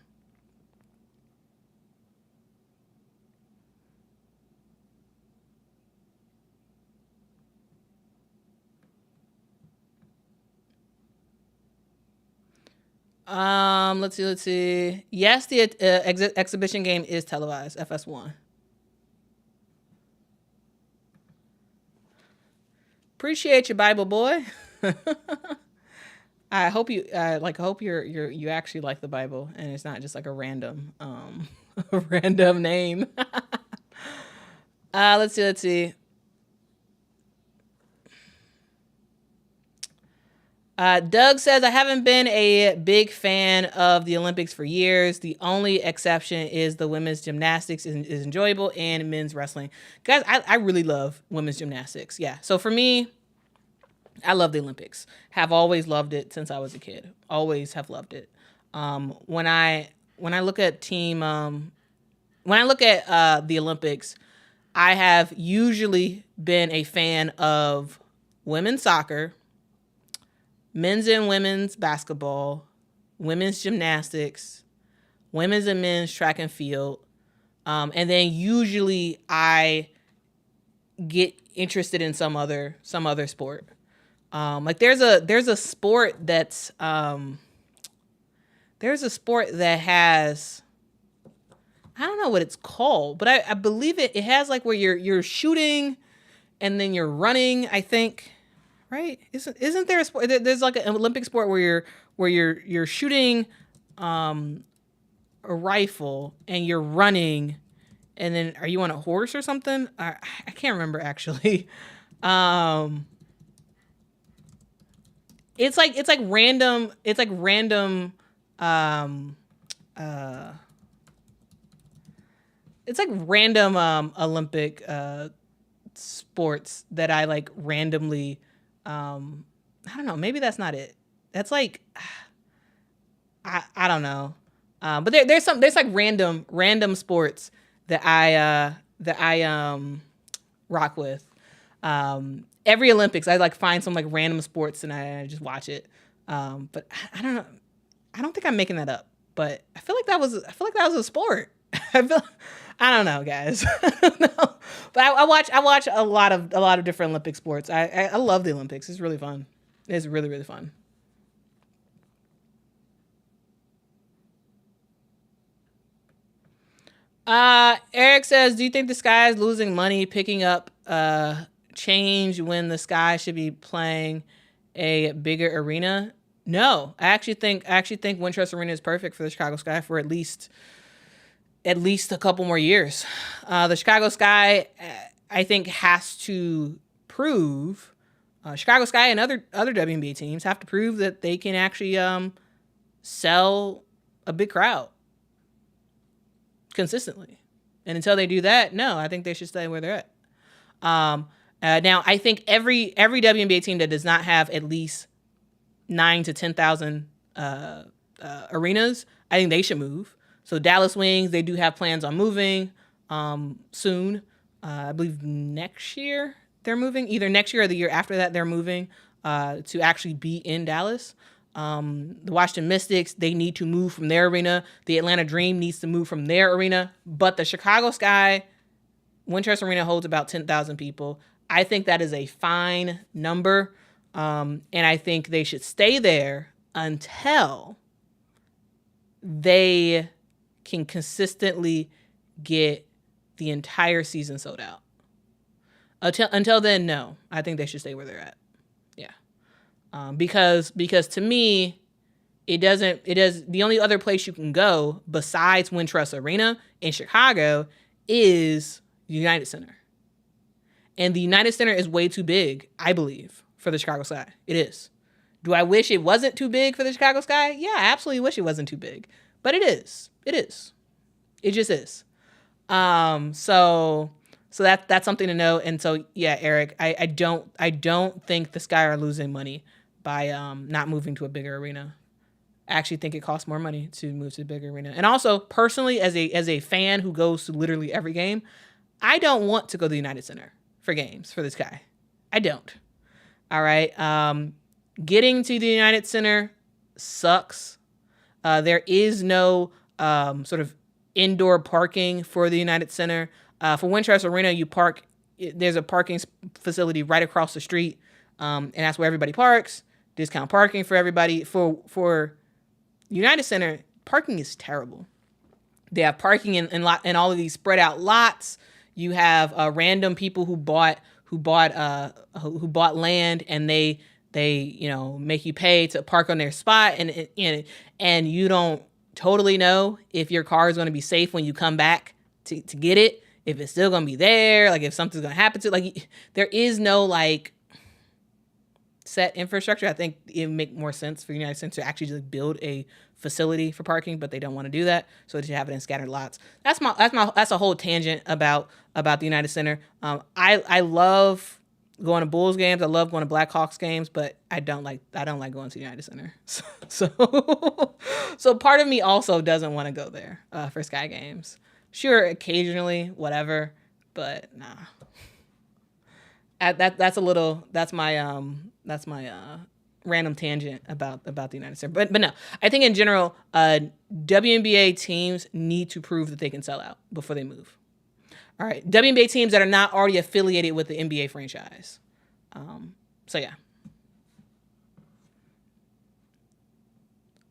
Let's see. Yes, the exhibition game is televised. FS1. Appreciate you, Bible boy. I hope you you actually like the Bible and it's not just like a random a random name. Let's see. Doug says, I haven't been a big fan of the Olympics for years. The only exception is the women's gymnastics is enjoyable and men's wrestling. Guys, I really love women's gymnastics. Yeah. So for me, I love the Olympics. Have always loved it since I was a kid. Always have loved it. When I look at the Olympics, I have usually been a fan of women's soccer, men's and women's basketball, women's gymnastics, women's and men's track and field. And then usually I get interested in some other sport. Like there's a sport that's there's a sport that has, I don't know what it's called, but I believe it has like where you're shooting and then you're running, I think. Right? Isn't there a sport? There's like an Olympic sport where you're shooting a rifle and you're running, and then are you on a horse or something? I can't remember actually. It's like random. It's like random. It's like random Olympic sports that I like randomly. I don't know. Maybe that's not it. That's like, I don't know. But there's like random sports that I rock with. Every Olympics, I like find some like random sports and I just watch it. But I don't know. I don't think I'm making that up, but I feel like that was a sport. I don't know, guys. No. But I watch a lot of different Olympic sports. I love the Olympics. It's really fun. It's really, really fun. Eric says, do you think the Sky is losing money picking up change when the Sky should be playing a bigger arena? No, I actually think Wintrust Arena is perfect for the Chicago Sky for at least a couple more years. The Chicago Sky, I think, has to prove, Chicago Sky and other WNBA teams have to prove that they can actually sell a big crowd consistently. And until they do that, no, I think they should stay where they're at. Now, I think every WNBA team that does not have at least 9,000 to 10,000 arenas, I think they should move. So Dallas Wings, they do have plans on moving soon. I believe next year they're moving. Either next year or the year after that they're moving to actually be in Dallas. The Washington Mystics, they need to move from their arena. The Atlanta Dream needs to move from their arena. But the Chicago Sky, Wintrust Arena holds about 10,000 people. I think that is a fine number. And I think they should stay there until they can consistently get the entire season sold out. Until then, no, I think they should stay where they're at. Yeah. Because to me, the only other place you can go besides Wintrust Arena in Chicago is the United Center. And the United Center is way too big, I believe, for the Chicago Sky. It is. Do I wish it wasn't too big for the Chicago Sky? Yeah, I absolutely wish it wasn't too big. But it is. It is. It just is. So that's something to know. And so, yeah, Eric, I don't think the Sky are losing money by not moving to a bigger arena. I actually think it costs more money to move to a bigger arena. And also, personally, as a fan who goes to literally every game, I don't want to go to the United Center for games for the Sky. I don't. All right. Getting to the United Center sucks. There is no sort of indoor parking for the United Center. For Wintrust Arena, you park. There's a parking facility right across the street, and that's where everybody parks. Discount parking for everybody. For United Center parking is terrible. They have parking in all of these spread out lots. You have random people who bought land, and they make you pay to park on their spot, and you don't totally know if your car is going to be safe when you come back to get it, if it's still going to be there, like if something's going to happen to it. Like, there is no like set infrastructure. I think it would make more sense for United Center to actually just build a facility for parking, but they don't want to do that, so they have it in scattered lots. That's a whole tangent about the United Center. I love going to Bulls games. I love going to Blackhawks games, but I don't like going to the United Center. So part of me also doesn't want to go there for Sky games. Sure, occasionally, whatever, but nah. That's my random tangent about the United States. But no, I think in general, WNBA teams need to prove that they can sell out before they move. All right, WNBA teams that are not already affiliated with the NBA franchise. So yeah.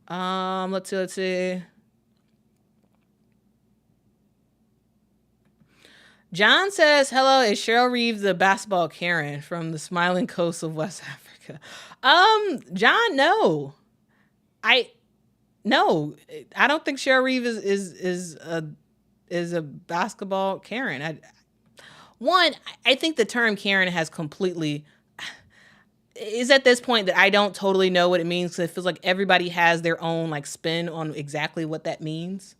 Let's see. John says, hello, is Cheryl Reeves the basketball Karen from the smiling coast of West Africa? John, no. I don't think Cheryl Reeves is a basketball Karen. I think the term Karen is at this point that I don't totally know what it means, because it feels like everybody has their own like spin on exactly what that means.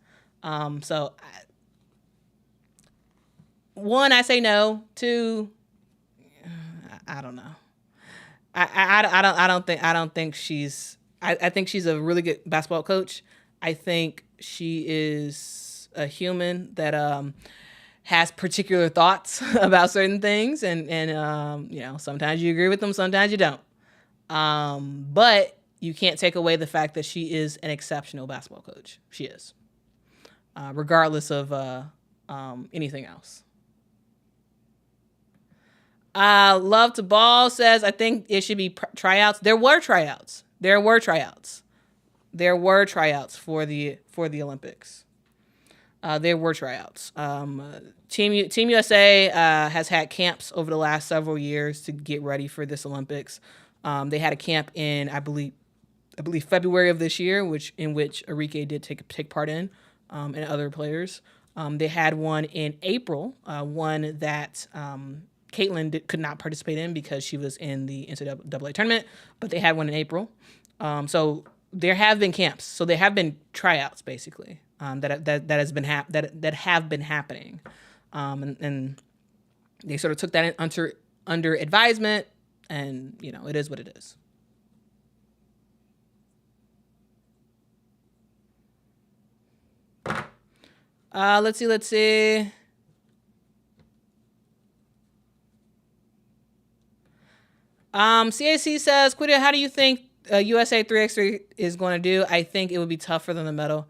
One, I say no. Two, I don't know. I think she's a really good basketball coach. I think she is a human that has particular thoughts about certain things, and sometimes you agree with them, sometimes you don't. But you can't take away the fact that she is an exceptional basketball coach. She is, regardless of anything else. Love to Ball says, I think it should be tryouts. There were tryouts for the Olympics. There were tryouts. Team USA has had camps over the last several years to get ready for this Olympics. They had a camp in I believe February of this year, in which Arike did take part in, and other players. They had one in April, one that Caitlin could not participate in because she was in the NCAA tournament, but they had one in April. So there have been camps. So there have been tryouts, basically, that have been happening, and they sort of took that under advisement, and it is what it is. Let's see. CAC says, Quita, how do you think USA 3x3 is going to do? I think it would be tough for them to medal.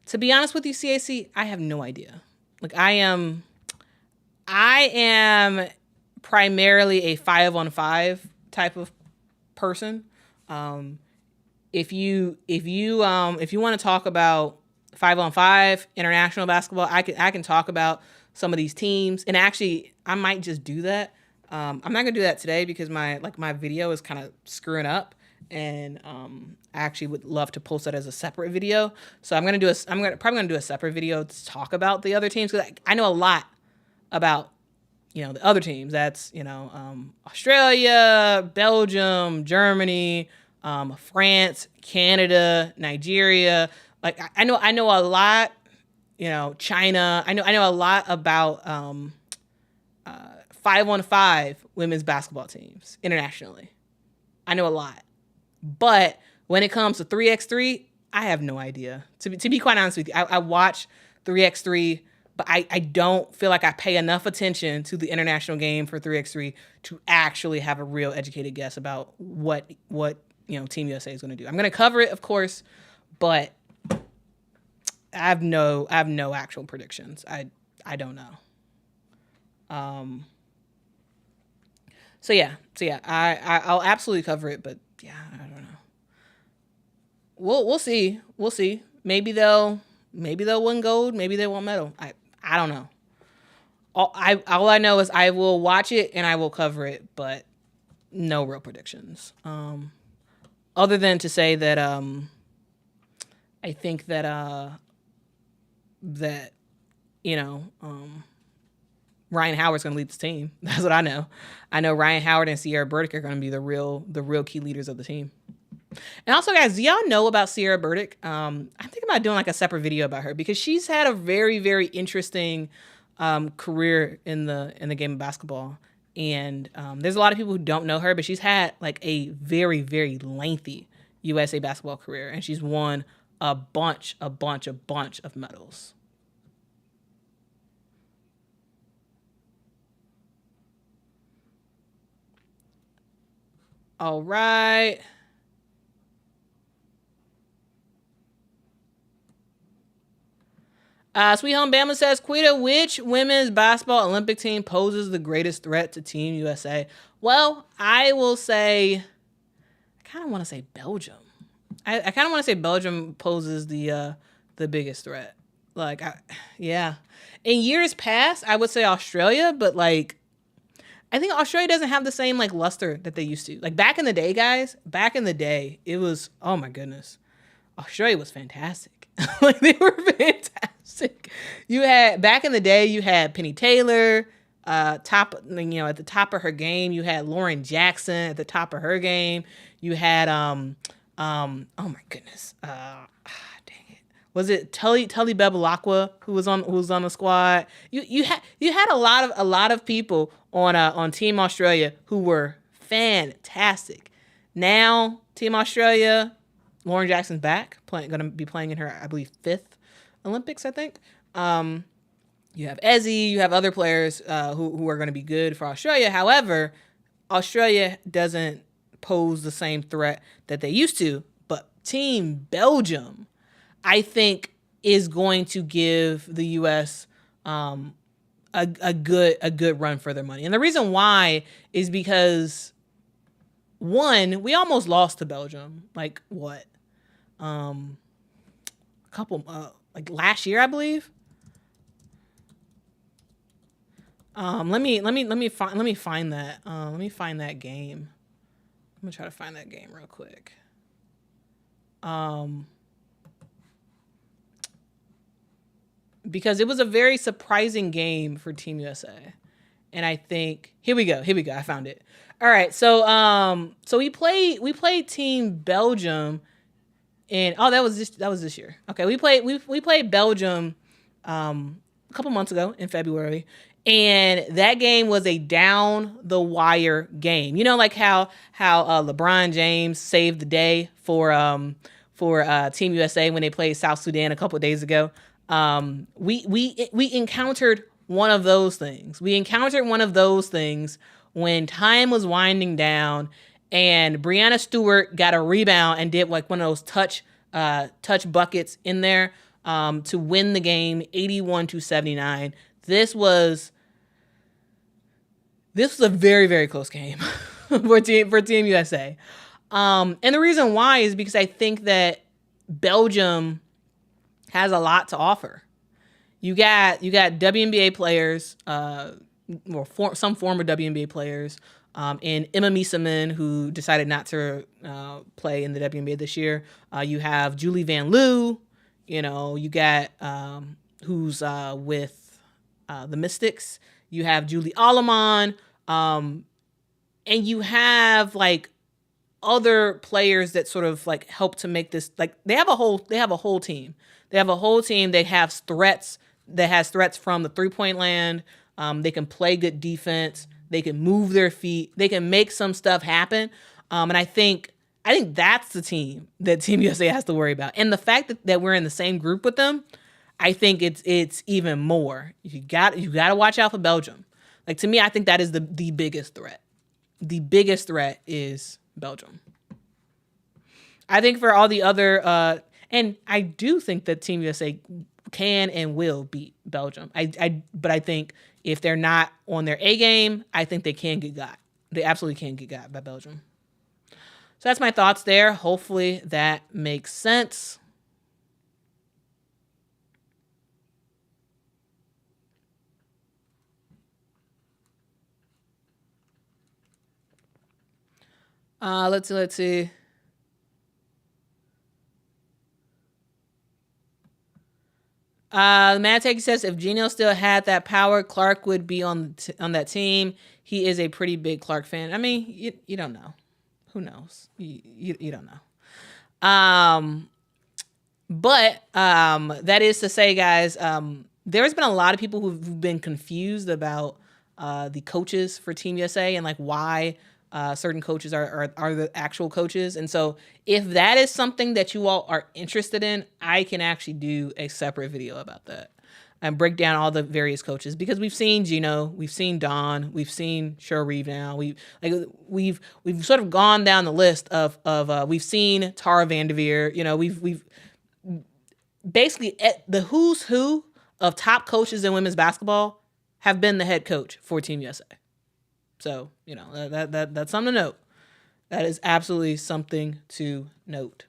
To be honest with you, CAC, I have no idea. Like, I am primarily a 5-on-5 type of person. If you want to talk about 5-on-5 international basketball, I can talk about some of these teams, and actually I might just do that. I'm not gonna do that today because my video is kind of screwing up, and I actually would love to post that as a separate video. So I'm probably gonna do a separate video to talk about the other teams, because I know a lot about the other teams. That's Australia, Belgium, Germany, France, Canada, Nigeria. Like I know a lot. China. I know a lot about 5-on-5 women's basketball teams internationally. I know a lot. But when it comes to 3x3, I have no idea. To be quite honest with you, I watch 3x3, but I don't feel like I pay enough attention to the international game for 3x3 to actually have a real educated guess about what Team USA is going to do. I'm going to cover it, of course, but I have no actual predictions. I don't know. So yeah, I'll absolutely cover it, but yeah, I don't know. we'll see. We'll see. Maybe they'll win gold. Maybe they won't medal. I don't know. All I know is I will watch it and I will cover it, but no real predictions. Other than to say that I think that you know Ryan Howard's going to lead this team. That's what I know. I know Ryan Howard and Sierra Burdick are going to be the real key leaders of the team. And also, guys, do y'all know about Sierra Burdick? I'm thinking about doing like a separate video about her because she's had a very, very interesting career in the game of basketball. And there's a lot of people who don't know her, but she's had like a very, very lengthy USA basketball career, and she's won a bunch of medals. All right. Sweet Home Bama says, Quita, which women's basketball Olympic team poses the greatest threat to Team USA? Well, I will say, I kind of want to say Belgium. I kind of want to say Belgium poses the biggest threat. Like, yeah. In years past, I would say Australia, but like, I think Australia doesn't have the same like luster that they used to. Like back in the day, guys, it was, oh my goodness. Australia was fantastic. Like they were fantastic. Back in the day, you had Penny Taylor, at the top of her game. You had Lauren Jackson at the top of her game. You had oh my goodness, dang it, was it Tully Bebalacqua who was on the squad? You had a lot of people on Team Australia who were fantastic. Now Team Australia, Lauren Jackson's back, going to be playing in her, I believe, 5th Olympics, I think. You have Ezzy, you have other players who are going to be good for Australia. However, Australia doesn't pose the same threat that they used to. But Team Belgium, I think, is going to give the U.S. a good run for their money. And the reason why is because, one, we almost lost to Belgium. Like what? A couple like last year, I believe. Let me find that. Let me find that game. I'm gonna try to find that game real quick. Because it was a very surprising game for Team USA. And I think here we go. I found it. All right. So we played Team Belgium and that was this year. Okay, we played Belgium a couple months ago in February. And that game was a down the wire game. You know, like how LeBron James saved the day for Team USA when they played South Sudan a couple of days ago. We encountered one of those things. We encountered one of those things when time was winding down, and Breanna Stewart got a rebound and did like one of those touch buckets in there to win the game, 81-79. This was a very, very close game for Team USA. And the reason why is because I think that Belgium has a lot to offer. You got WNBA players, some former WNBA players, and Emma Miesemann, who decided not to play in the WNBA this year. You have Julie Van Loo. You know, you got who's with the Mystics. You have Julie Alleman. And you have like other players that sort of like help to make this, like they have a whole team. They have a whole team that has threats from the 3-point land. They can play good defense. They can move their feet. They can make some stuff happen. And I think that's the team that Team USA has to worry about. And the fact that we're in the same group with them, I think it's even more. You got to watch out for Belgium. Like, to me, I think that is the biggest threat. The biggest threat is Belgium. I think for all the other, and I do think that Team USA can and will beat Belgium. But I think if they're not on their A game, I think they can get got. They absolutely can get got by Belgium. So that's my thoughts there. Hopefully that makes sense. Let's see. Matt Take says if Gino still had that power, Clark would be on that team. He is a pretty big Clark fan. I mean, you don't know. Who knows? You don't know. But that is to say, guys, there's been a lot of people who've been confused about the coaches for Team USA and like why certain coaches are the actual coaches. And so if that is something that you all are interested in, I can actually do a separate video about that and break down all the various coaches, because we've seen Gino, we've seen Don, we've seen Cheryl Reeve now. We've sort of gone down the list of we've seen Tara Vanderveer, we've basically the who's who of top coaches in women's basketball have been the head coach for Team USA. So, that's something to note. That is absolutely something to note.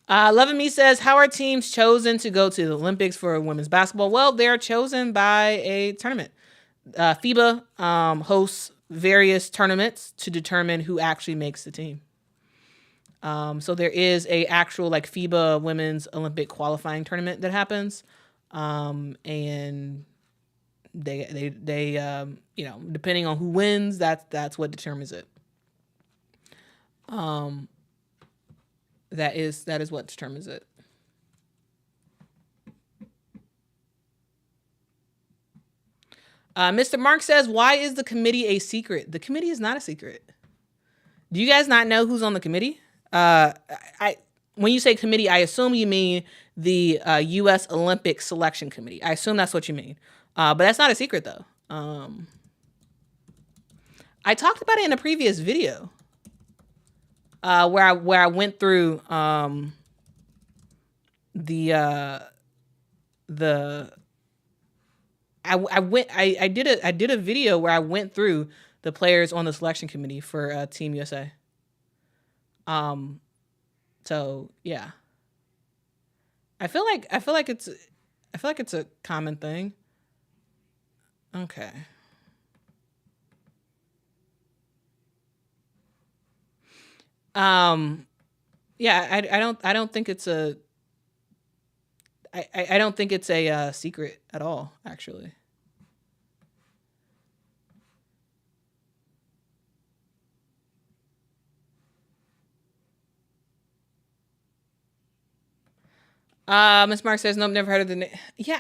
Loving Me says, how are teams chosen to go to the Olympics for women's basketball? Well, they're chosen by a tournament. FIBA hosts various tournaments to determine who actually makes the team. So there is a actual like FIBA Women's Olympic qualifying tournament that happens. And they depending on who wins, that's what determines it. That is what determines it. Mr. Mark says, why is the committee a secret? The committee is not a secret. Do you guys not know who's on the committee? When you say committee, I assume you mean the U.S. Olympic Selection Committee. I assume that's what you mean. But that's not a secret, though. I talked about it in a previous video where I went through I did a video where I went through the players on the selection committee for Team USA. So yeah, I feel like it's a common thing. Okay. Yeah, I don't think it's a I don't think it's a secret at all, actually. Miss Mark says, nope, never heard of the name. Yeah,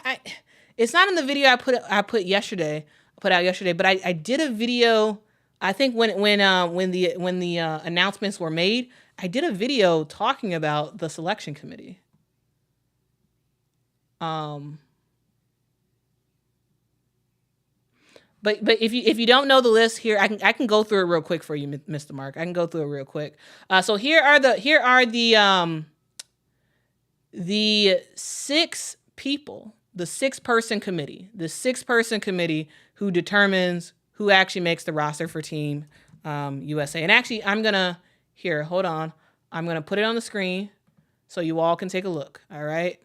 it's not in the video I put out yesterday, but I did a video. I think when the announcements were made, I did a video talking about the selection committee. But if you don't know the list here, I can go through it real quick for you, Mr. Mark. I can go through it real quick. So here are the 6 people, the 6-person committee who determines who actually makes the roster for Team USA. And actually, hold on. I'm going to put it on the screen so you all can take a look. All right.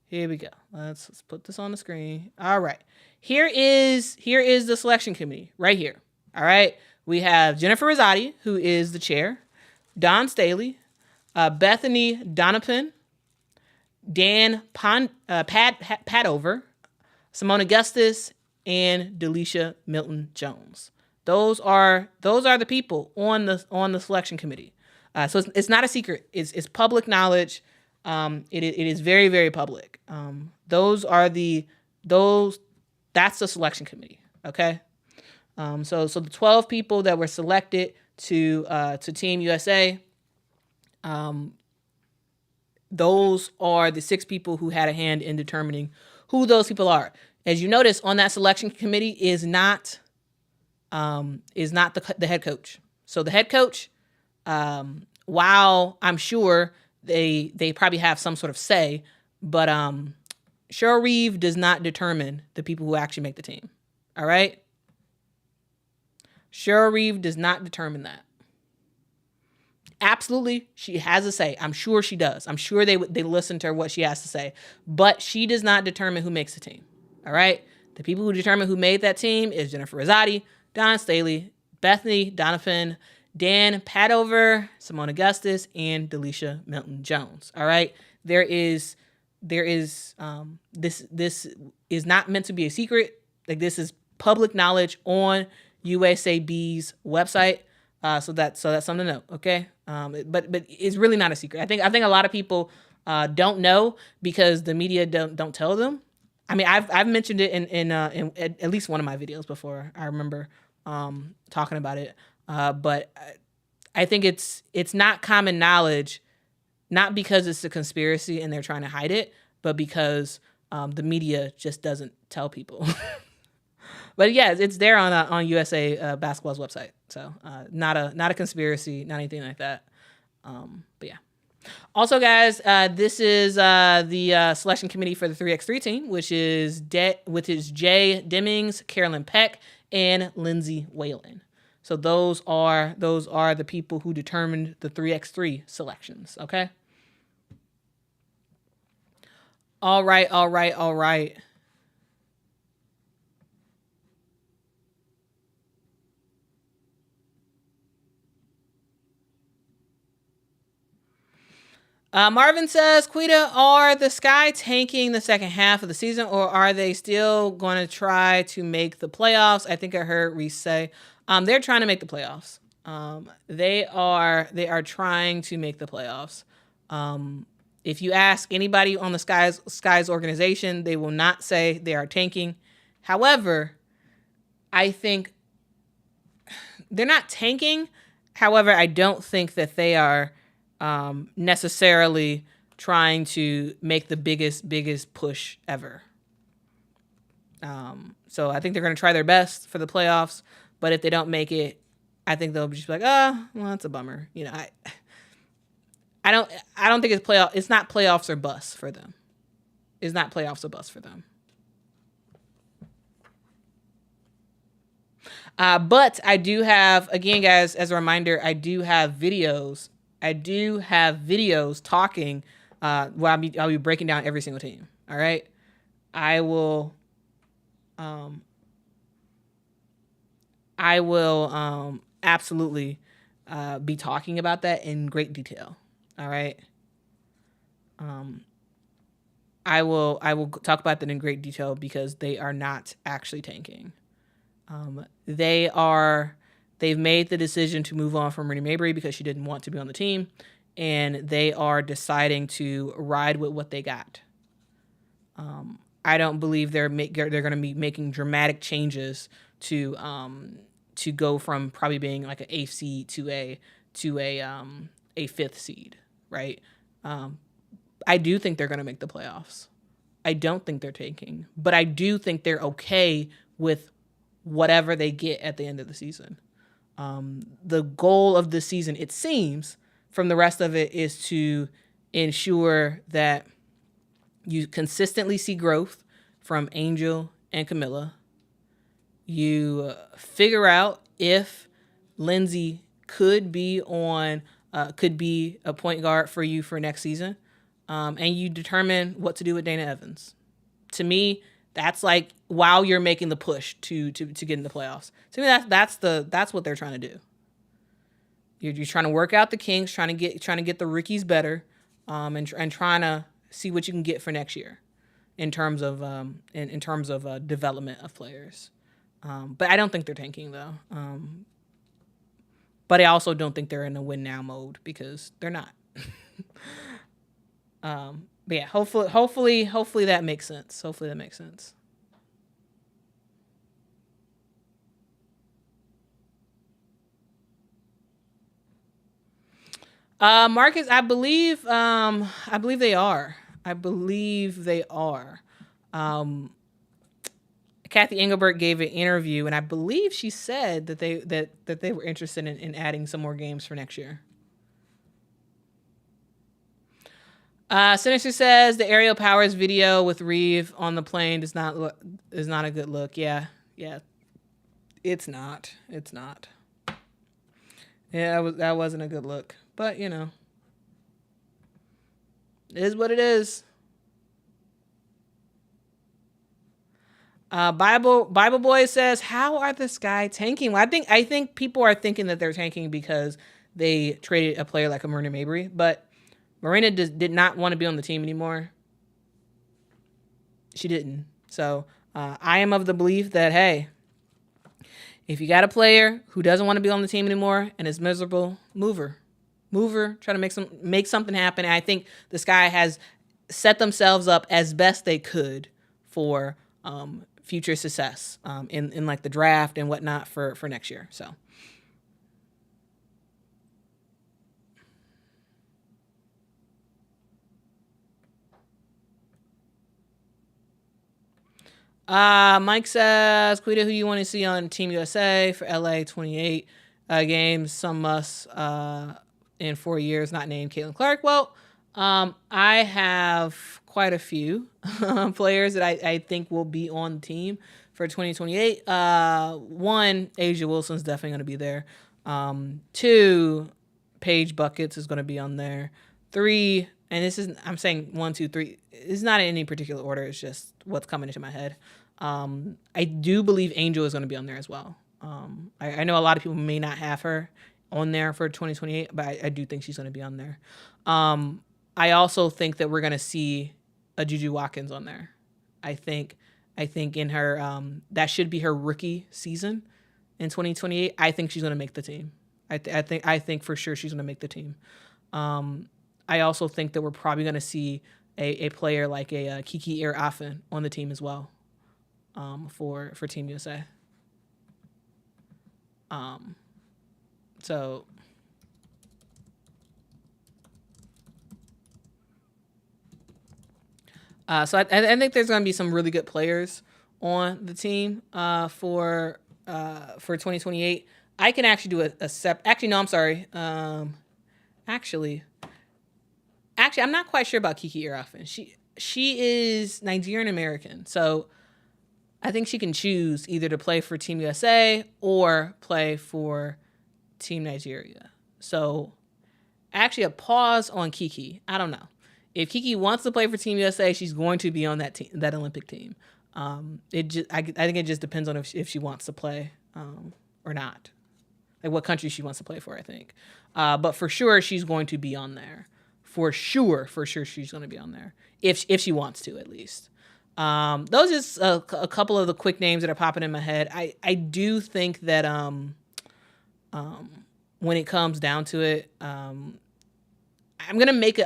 Here we go. Let's put this on the screen. All right. Here is the selection committee right here. All right. We have Jennifer Rosati, who is the chair, Don Staley, Bethany Donovan, Dan Padover, Simone Augustus, and Delisha Milton-Jones. Those are the people on the selection committee. So it's not a secret. It's public knowledge. It is very, very public. That's the selection committee. Okay. So the 12 people that were selected to Team USA, those are the 6 people who had a hand in determining who those people are. As you notice, on that selection committee is not the head coach. So the head coach, while I'm sure they probably have some sort of say, but Cheryl Reeve does not determine the people who actually make the team. All right. Cheryl Reeve does not determine that. Absolutely, she has a say. I'm sure she does. I'm sure they listen to her, what she has to say. But she does not determine who makes the team. All right? The people who determine who made that team is Jennifer Rosati, Don Staley, Bethany Donovan, Dan Padover, Simone Augustus, and Delisha Milton-Jones. All right? This is not meant to be a secret. Like, this is public knowledge on USAB's website. So that's something to know, okay? But it's really not a secret. I think a lot of people don't know because the media don't tell them. I mean, I've mentioned it in at least one of my videos before. I remember talking about it. But I think it's not common knowledge, not because it's a conspiracy and they're trying to hide it, but because the media just doesn't tell people. But yeah, it's there on USA Basketball's website. So not a conspiracy, not anything like that. But yeah. Also, guys, this is the selection committee for the 3x3 team, which is Jay Demings, Carolyn Peck, and Lindsay Whalen. So those are the people who determined the 3x3 selections. Okay. All right. Marvin says, Quita, are the Sky tanking the second half of the season, or are they still going to try to make the playoffs? I think I heard Reese say they're trying to make the playoffs. They are trying to make the playoffs. If you ask anybody on the Sky's organization, they will not say they are tanking. However, I think they're not tanking. However, I don't think that they are necessarily trying to make the biggest push ever. So I think they're going to try their best for the playoffs, but if they don't make it, I think they'll just be like, oh, well, that's a bummer. You know, I don't think it's not playoffs or bust for them. It's not playoffs or bust for them. But I do have, again, guys, as a reminder, I do have videos talking where I'll be breaking down every single team. All right. I will absolutely be talking about that in great detail. All right. I will talk about that in great detail because they are not actually tanking. They've made the decision to move on from Renee Mabry because she didn't want to be on the team, and they are deciding to ride with what they got. I don't believe they're going to be making dramatic changes to go from probably being like an 8th seed to a 5th seed, right? I do think they're going to make the playoffs. I don't think they're tanking, but I do think they're okay with whatever they get at the end of the season. The goal of the season, it seems, from the rest of it, is to ensure that you consistently see growth from Angel and Camilla. You figure out if Lindsay could be a point guard for you for next season, and you determine what to do with Dana Evans. To me, that's like while you're making the push to get in the playoffs. To me, that's what they're trying to do. You're trying to work out the kinks, trying to get the rookies better, and trying to see what you can get for next year, in terms of development of players. But I don't think they're tanking though. But I also don't think they're in a win now mode because they're not. But yeah, hopefully that makes sense. Hopefully that makes sense. Marcus, I believe they are. Kathy Engelbert gave an interview, and I believe she said that they were interested in adding some more games for next year. Sinister says the Aerial Powers video with Reeve on the plane is not a good look. Yeah, Yeah, it's not. It's not. Yeah, that wasn't a good look. But, you know, it is what it is. Bible Boy says, "How are the Sky tanking?" Well, I think people are thinking that they're tanking because they traded a player like a Marina Mabry, but Marina did not want to be on the team anymore. She didn't. So I am of the belief that, hey, if you got a player who doesn't want to be on the team anymore and is miserable, move her, try to make something happen. And I think the Sky has set themselves up as best they could for future success in like the draft and whatnot for next year. So. Mike says, Quita, who you want to see on Team USA for LA 28 games? Some must in 4 years, not named Caitlin Clark. Well, I have quite a few players that I think will be on the team for 2028. One, Asia Wilson's definitely going to be there. Two, Paige Buckets is going to be on there. Three, and this is, I'm saying 1, 2, 3. It's not in any particular order. It's just what's coming into my head. I do believe Angel is going to be on there as well. I know a lot of people may not have her on there for 2028, but I do think she's going to be on there. I also think that we're going to see a Juju Watkins on there. I think in her that should be her rookie season in 2028. I think she's going to make the team. I think for sure she's going to make the team. I also think that we're probably going to see a player like a Kiki Affen on the team as well for Team USA. So I think there's going to be some really good players on the team for 2028. I can actually do a separate. Actually, no, I'm sorry. Actually, I'm not quite sure about Kiki Affen. She is Nigerian American, so I think she can choose either to play for Team USA or play for Team Nigeria. So actually, a pause on Kiki. I don't know. If Kiki wants to play for Team USA, she's going to be on that Olympic team. I think it just depends on if she wants to play or not. Like what country she wants to play for, I think. But for sure, she's going to be on there. For sure, she's going to be on there. If she wants to, at least. Those are just a couple of the quick names that are popping in my head. I do think that when it comes down to it, I'm gonna make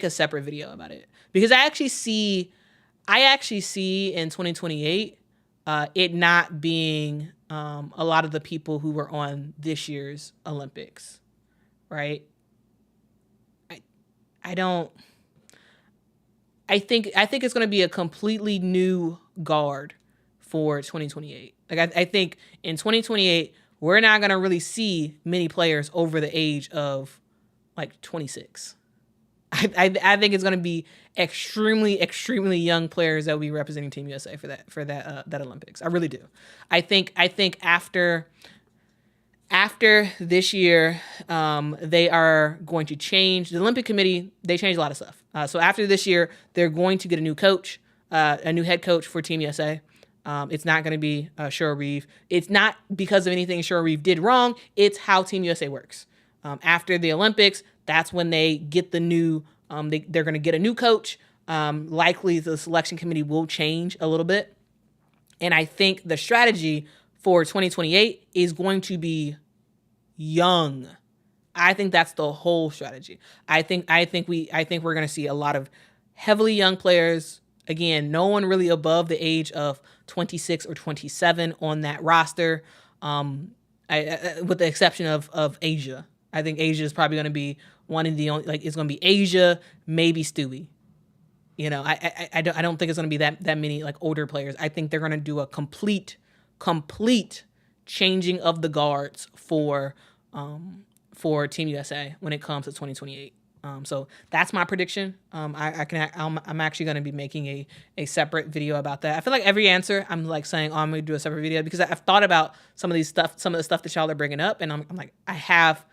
a separate video about it because I actually see in 2028 it not being a lot of the people who were on this year's Olympics, right? I think it's going to be a completely new guard for 2028. Like I think in 2028 we're not going to really see many players over the age of like 26. I think it's going to be extremely, extremely young players that will be representing Team USA for that Olympics. I really do. I think after this year, they are going to change the Olympic Committee. They changed a lot of stuff. So after this year, they're going to get a new coach, a new head coach for Team USA. It's not going to be Cheryl Reeve. It's not because of anything Cheryl Reeve did wrong. It's how Team USA works. After the Olympics, that's when they get the new. They're going to get a new coach. Likely, the selection committee will change a little bit, and I think the strategy for 2028 is going to be young. I think that's the whole strategy. I think we're going to see a lot of heavily young players. Again, no one really above the age of 26 or 27 on that roster, with the exception of Asia. I think Asia is probably going to be one of the only, like, it's going to be Asia, maybe Stewie. You know, I don't think it's going to be that many like older players. I think they're going to do a complete changing of the guards for Team USA when it comes to 2028. So that's my prediction. I'm actually going to be making a separate video about that. I feel like every answer I'm like saying, oh, I'm going to do a separate video because I've thought about some of the stuff that y'all are bringing up. And I'm like, I have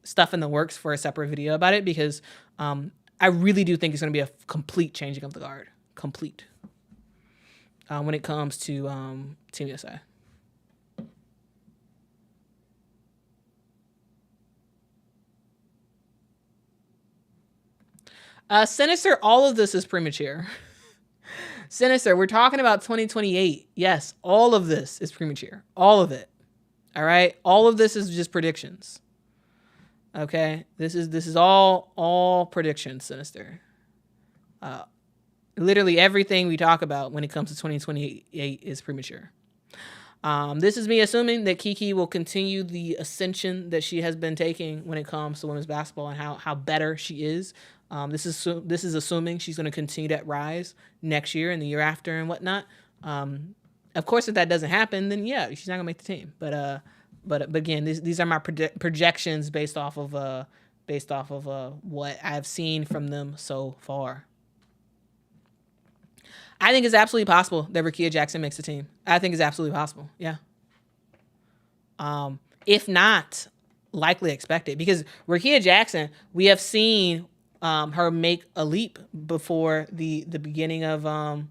stuff in the works for a separate video about it because I really do think it's going to be a complete changing of the guard. Complete. When it comes to Team USA. Sinister, all of this is premature. Sinister, we're talking about 2028. Yes, all of this is premature. All of it. All right? All of this is just predictions. Okay? This is all predictions, Sinister. Literally everything we talk about when it comes to 2028 is premature. This is me assuming that Kiki will continue the ascension that she has been taking when it comes to women's basketball and how better she is. This is assuming she's going to continue that rise next year and the year after and whatnot. Of course, if that doesn't happen, then yeah, she's not going to make the team. But again, these are my projections based off of what I've seen from them so far. I think it's absolutely possible that Rickea Jackson makes the team. I think it's absolutely possible. Yeah. If not, likely expected because Rickea Jackson, we have seen her make a leap before the beginning of the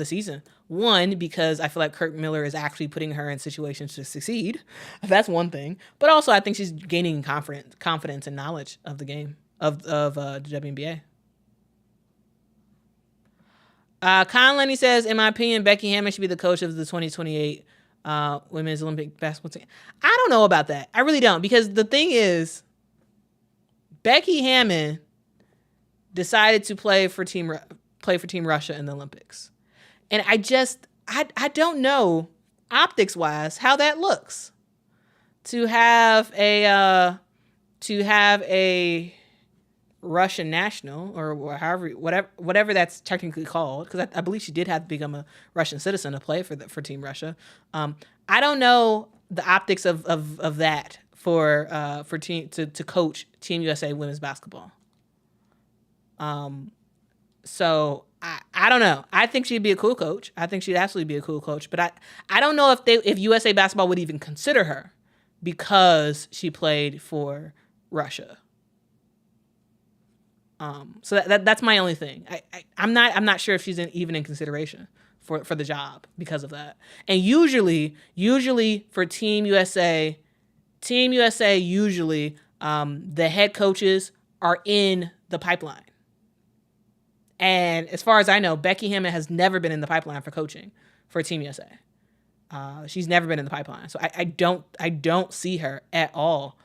season. One, because I feel like Kurt Miller is actually putting her in situations to succeed. That's one thing. But also, I think she's gaining confidence and knowledge of the game of the WNBA. Con Lenny says, in my opinion, Becky Hammon should be the coach of the 2028 Women's Olympic basketball team. I don't know about that. I really don't. Because the thing is, Becky Hammon decided to play for Team Russia in the Olympics. And I don't know, optics-wise, how that looks. To have a Russian national, or however, whatever that's technically called, because I believe she did have to become a Russian citizen to play for Team Russia. I don't know the optics of that for team to coach Team USA women's basketball. So I don't know. I think she'd be a cool coach. I think she'd absolutely be a cool coach. But I don't know if USA basketball would even consider her because she played for Russia. So that's my only thing. I'm not sure if she's even in consideration for the job because of that. And usually for Team USA usually the head coaches are in the pipeline. And as far as I know, Becky Hammon has never been in the pipeline for coaching for Team USA. She's never been in the pipeline, so I don't see her at all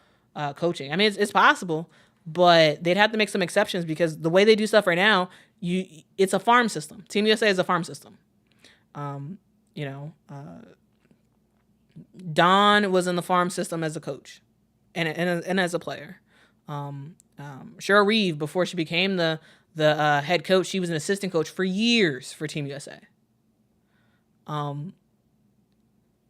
coaching. I mean, it's possible. But they'd have to make some exceptions because the way they do stuff right now, it's a farm system. Team USA is a farm system. Dawn was in the farm system as a coach and as a player. Cheryl Reeve, before she became the head coach, she was an assistant coach for years for Team USA. And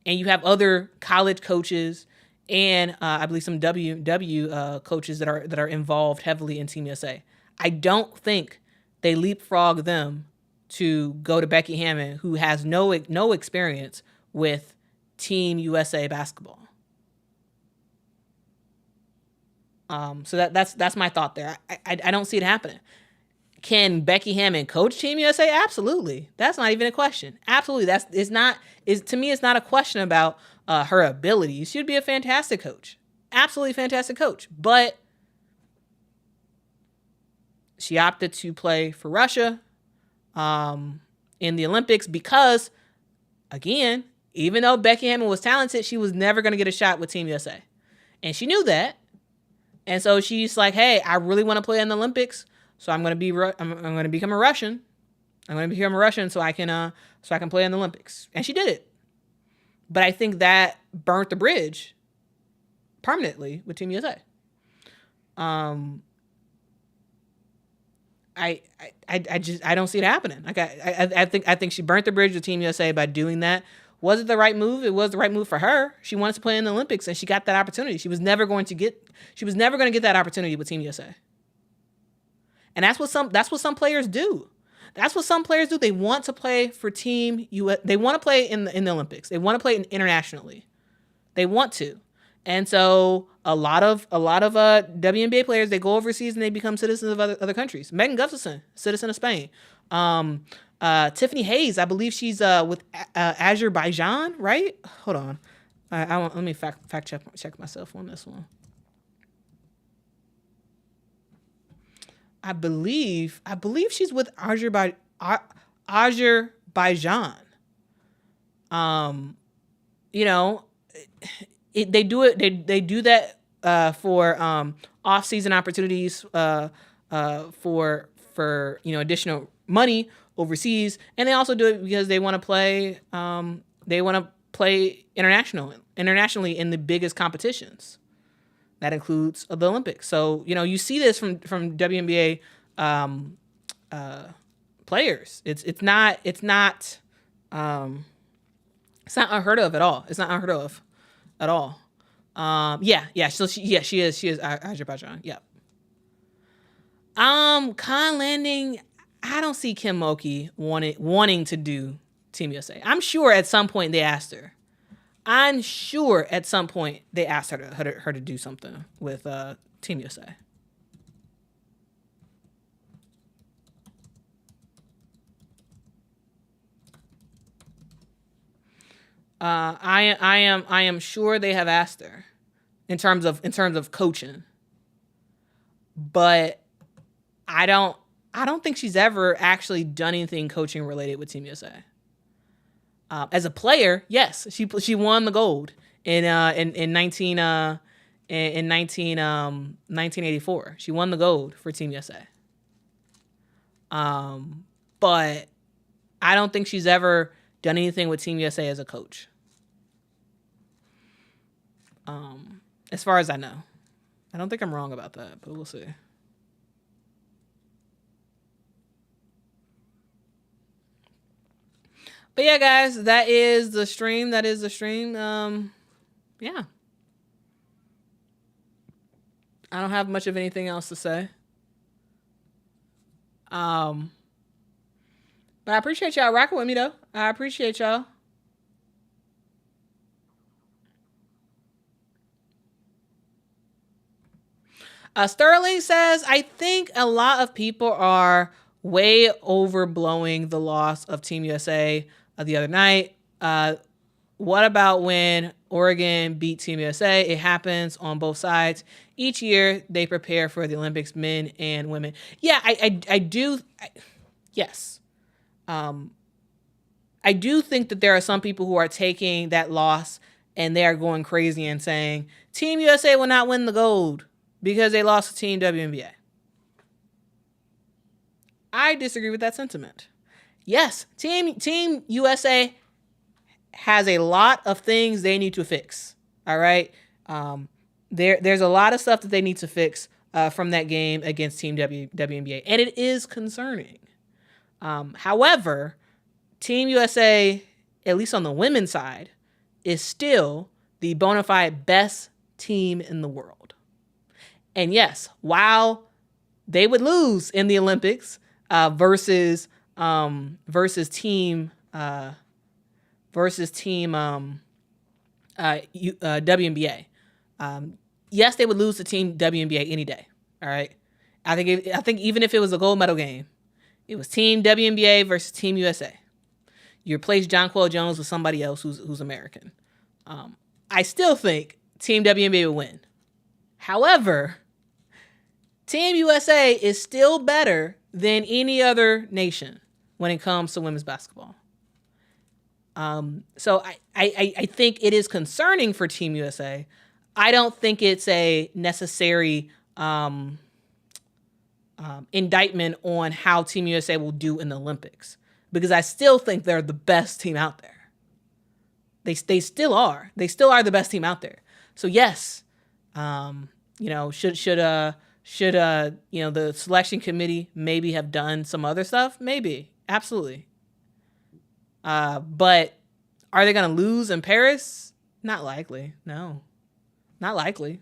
you have other college coaches and I believe some WW coaches that are involved heavily in Team USA. I don't think they leapfrog them to go to Becky Hammon, who has no experience with Team USA basketball. So that's my thought there. I don't see it happening. Can Becky Hammon coach Team USA? Absolutely. That's not even a question. Absolutely. To me, it's not a question about her abilities. She'd be a fantastic coach. Absolutely fantastic coach. But she opted to play for Russia in the Olympics because, again, even though Becky Hammon was talented, she was never going to get a shot with Team USA. And she knew that. And so she's like, hey, I really want to play in the Olympics. So I'm going to become a Russian. I'm going to become a Russian so I can play in the Olympics. And she did it. But I think that burnt the bridge permanently with Team USA. I don't see it happening. Like I think she burnt the bridge with Team USA by doing that Was it the right move? It was the right move for her. She wanted to play in the Olympics, and she got that opportunity. She was never going to get that opportunity with Team USA. And that's what some players do. That's what some players do. They want to play for Team US. They want to play in the Olympics. They want to play internationally. They want to. And so a lot of WNBA players, they go overseas and they become citizens of other countries. Megan Gustafson, citizen of Spain. Tiffany Hayes, I believe she's with Azerbaijan, right? Hold on. Let me fact check myself on this one. I believe she's with Azerbaijan. They do that for off-season opportunities for additional money overseas, and they also do it because they want to play internationally in the biggest competitions. That includes the Olympics. So you see this from WNBA players. It's not unheard of at all. It's not unheard of at all. So she is Azerbaijan. Yep. Khan Landing. I don't see Kim Mulkey wanting to do Team USA. I'm sure at some point they asked her. her to do something with Team USA. I am sure they have asked her in terms of coaching, but I don't think she's ever actually done anything coaching related with Team USA. As a player, yes, she won the gold in 1984. She won the gold for Team USA. But I don't think she's ever done anything with Team USA as a coach. As far as I know. I don't think I'm wrong about that, but we'll see. But yeah, guys, that is the stream. Yeah. I don't have much of anything else to say. But I appreciate y'all rocking with me, though. I appreciate y'all. Sterling says, I think a lot of people are way overblowing the loss of Team USA the other night. What about when Oregon beat Team USA? It happens on both sides. Each year, they prepare for the Olympics, men and women. Yeah, I do. Yes. I do think that there are some people who are taking that loss and they are going crazy and saying, Team USA will not win the gold because they lost to Team WNBA. I disagree with that sentiment. Yes, Team USA has a lot of things they need to fix. All right. There's a lot of stuff that they need to fix from that game against Team WNBA, and it is concerning. However, Team USA, at least on the women's side, is still the bona fide best team in the world. And yes, while they would lose in the Olympics versus team WNBA. Yes, they would lose to Team WNBA any day. All right. I think even if it was a gold medal game, it was Team WNBA versus Team USA. You replace Jonquel Jones with somebody else who's American. I still think Team WNBA will win. However, Team USA is still better than any other nation when it comes to women's basketball. So I think it is concerning for Team USA. I don't think it's a necessary indictment on how Team USA will do in the Olympics, because I still think they're the best team out there. They still are. They still are the best team out there. So yes, should the selection committee maybe have done some other stuff? Maybe, absolutely. But Are they going to lose in Paris? Not likely. No, not likely.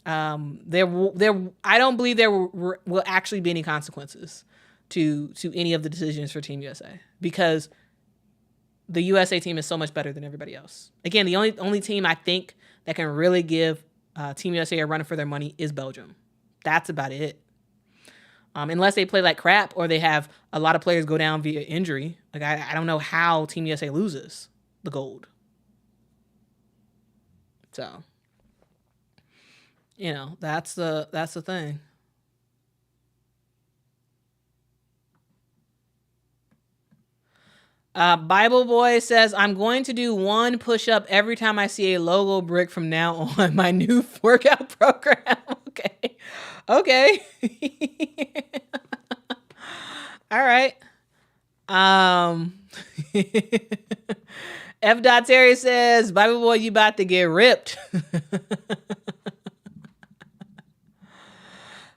I don't believe there will actually be any consequences to any of the decisions for Team USA, because the USA team is so much better than everybody else. Again, the only team I think that can really give Team USA a run for their money is Belgium. That's about it. Unless they play like crap or they have a lot of players go down via injury. Like I don't know how Team USA loses the gold. So, that's the thing. Bible Boy says, I'm going to do 1 push-up every time I see a logo brick from now on. My new workout program. Okay. All right. F. Terry says, Bible Boy, you about to get ripped.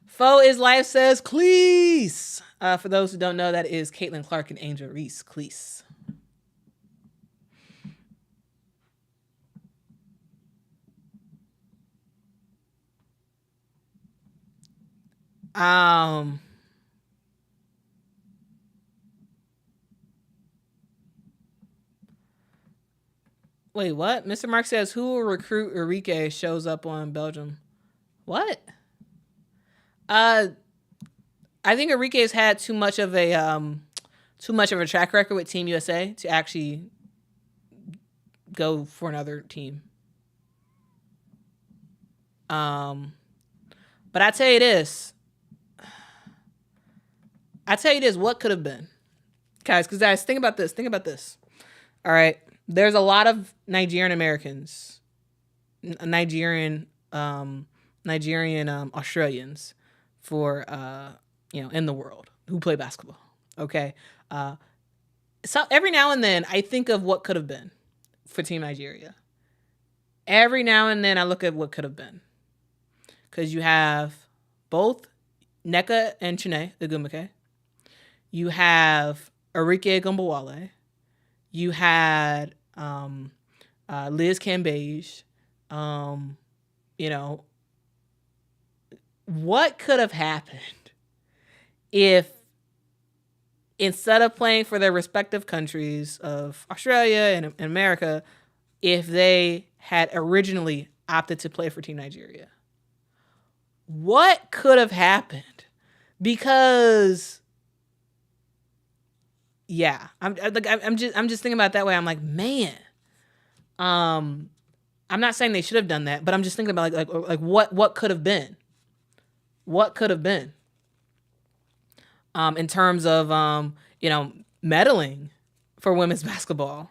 Fo is Life says, Cleese. For those who don't know, that is Caitlin Clark and Angel Reese. Cleese. Wait, what? Mr. Mark says, who will recruit Enrique shows up on Belgium? What? I think Enrique's had too much of a track record with Team USA to actually go for another team. But I tell you this, what could have been, guys? Because think about this. All right, there's a lot of Nigerian Americans, Nigerian Australians for in the world who play basketball. Okay, so every now and then I think of what could have been for Team Nigeria. Every now and then I look at what could have been, because you have both Nneka and Chiney Ogwumike. You have Arike Gumbawale. You had Liz Cambage. What could have happened if, instead of playing for their respective countries of Australia and America, if they had originally opted to play for Team Nigeria? What could have happened? Because, yeah, I'm just thinking about it that way. I'm like, man, I'm not saying they should have done that, but I'm just thinking about like what could have been. What could have been? In terms of medaling for women's basketball.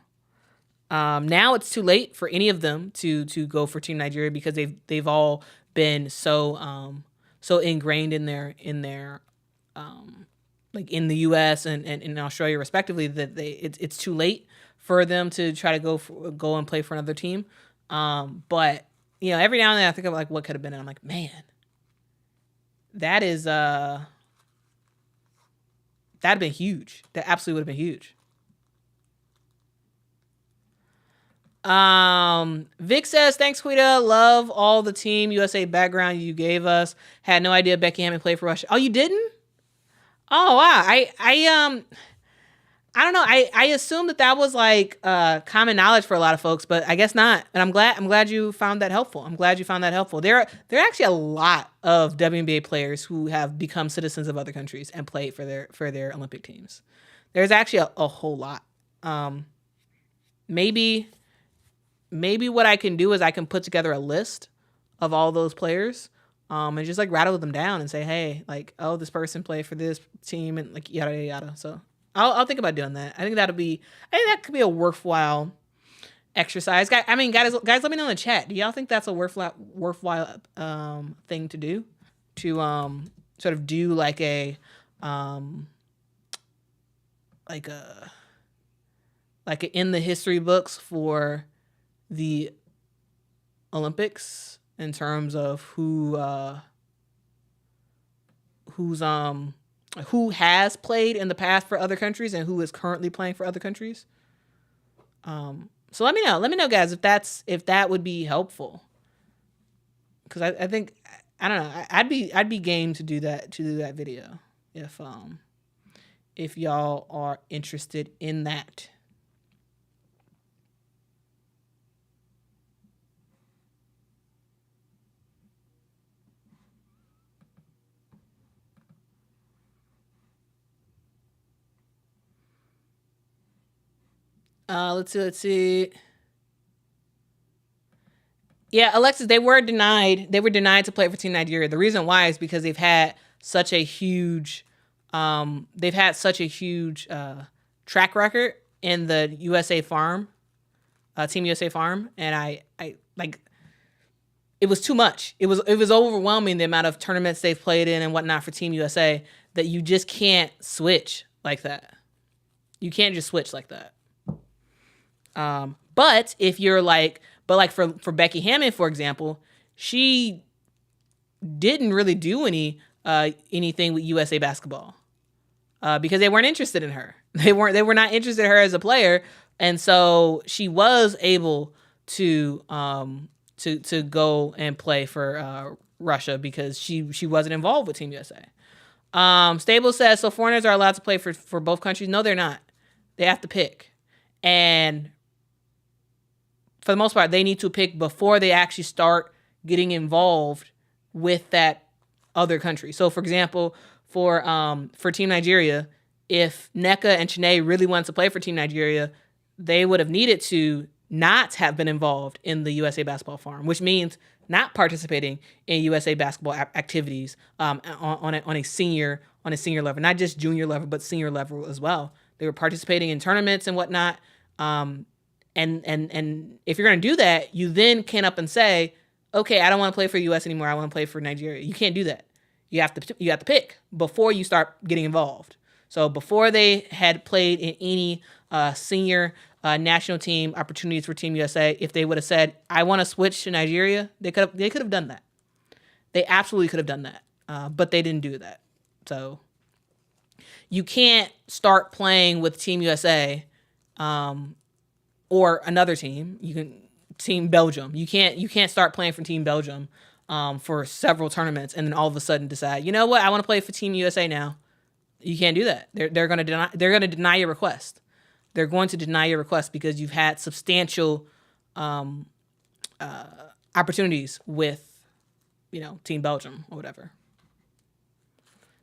Now it's too late for any of them to go for Team Nigeria, because they've all been so ingrained in their like in the U.S. and in Australia respectively, that it's too late for them to try to go and play for another team. But every now and then I think of like what could have been, and I'm like, man, that is that'd been huge. That absolutely would have been huge. Vic says, thanks, Quita. Love all the Team USA background you gave us. Had no idea Becky Hammond played for Russia. Oh, you didn't? Oh, wow. I don't know. I assumed that was like common knowledge for a lot of folks, but I guess not. And I'm glad you found that helpful. There are actually a lot of WNBA players who have become citizens of other countries and played for their Olympic teams. There's actually a whole lot. Maybe what I can do is I can put together a list of all those players, and just like rattle them down and say, hey, like, oh, this person played for this team, and like yada yada yada. So I'll think about doing that. I think that could be a worthwhile exercise. Guys, let me know in the chat. Do y'all think that's a worthwhile thing to do? To sort of do like a in the history books for the Olympics, in terms of who has played in the past for other countries and who is currently playing for other countries. So let me know. Let me know, guys, if that would be helpful. Because I think I don't know. I'd be game to do that video if y'all are interested in that. Let's see. Yeah, Alexis, they were denied to play for Team Nigeria. The reason why is because they've had such a huge track record in the USA Farm, Team USA Farm, and I like it was too much. It was overwhelming the amount of tournaments they've played in and whatnot for Team USA that you just can't switch like that. You can't just switch like that. But if you're like, for Becky Hammond, for example, she didn't really do anything with USA basketball because they weren't interested in her. They were not interested in her as a player, and so she was able to go and play for Russia because she wasn't involved with Team USA. Stable says, so foreigners are allowed to play for both countries? No, they're not. They have to pick, and for the most part, they need to pick before they actually start getting involved with that other country. So, for example, for Team Nigeria, if Nneka and Chiney really wanted to play for Team Nigeria, they would have needed to not have been involved in the USA Basketball Farm, which means not participating in USA basketball activities on a senior level, not just junior level, but senior level as well. They were participating in tournaments and whatnot. And if you're going to do that, you then can up and say, okay, I don't want to play for US anymore. I want to play for Nigeria. You can't do that. You have to pick before you start getting involved. So before they had played in any senior national team opportunities for Team USA, if they would have said, I want to switch to Nigeria, they could have done that. They absolutely could have done that. But they didn't do that. So you can't start playing with Team USA or another team. You can Team Belgium. You can't start playing for Team Belgium for several tournaments and then all of a sudden decide, you know what, I want to play for Team USA now. You can't do that. They're going to deny your request. They're going to deny your request because you've had substantial opportunities with, Team Belgium or whatever.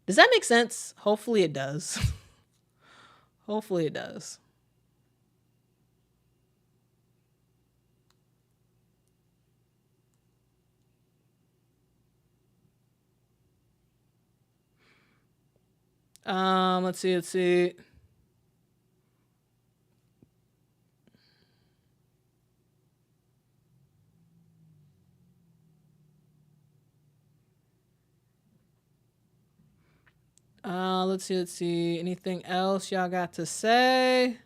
Does that make sense? Hopefully it does. Hopefully it does. Let's see. Let's see. Anything else y'all got to say?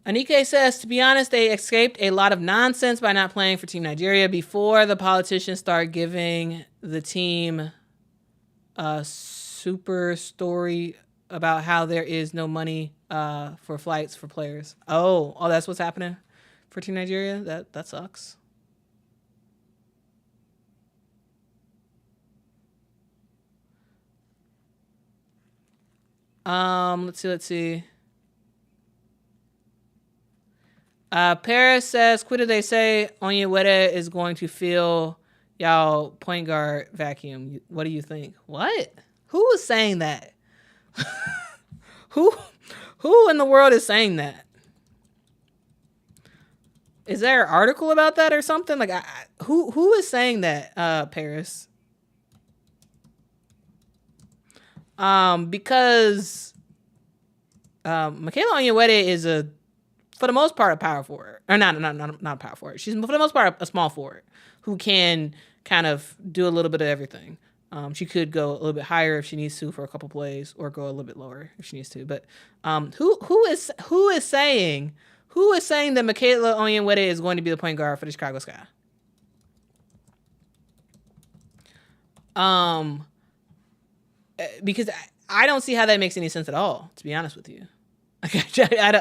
Anike says, to be honest, they escaped a lot of nonsense by not playing for Team Nigeria before the politicians start giving the team a super story about how there is no money for flights for players. Oh, that's what's happening for Team Nigeria? That sucks. Let's see. Paris says, Quita, they say Onyewere is going to fill y'all point guard vacuum. What do you think? What? Who is saying that? Who in the world is saying that? Is there an article about that or something? Like, who is saying that, Paris? Because Michaela Onyewere is for the most part, a power forward. Or not a power forward. She's, for the most part, a small forward who can kind of do a little bit of everything. She could go a little bit higher if she needs to for a couple plays, or go a little bit lower if she needs to. But who is saying that Michaela Onyewere is going to be the point guard for the Chicago Sky? Because I don't see how that makes any sense at all, to be honest with you. Like, I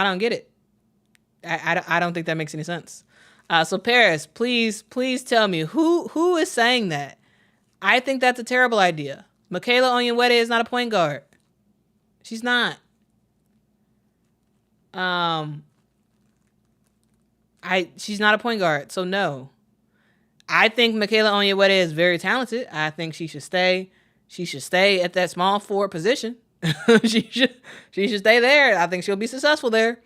don't get it. I don't think that makes any sense. So Paris, please tell me who is saying that. I think that's a terrible idea. Michaela Onyenwere is not a point guard. She's not. She's not a point guard, so no. I think Michaela Onyenwere is very talented. I think she should stay. She should stay at that small forward position. she should stay there. I think she'll be successful there.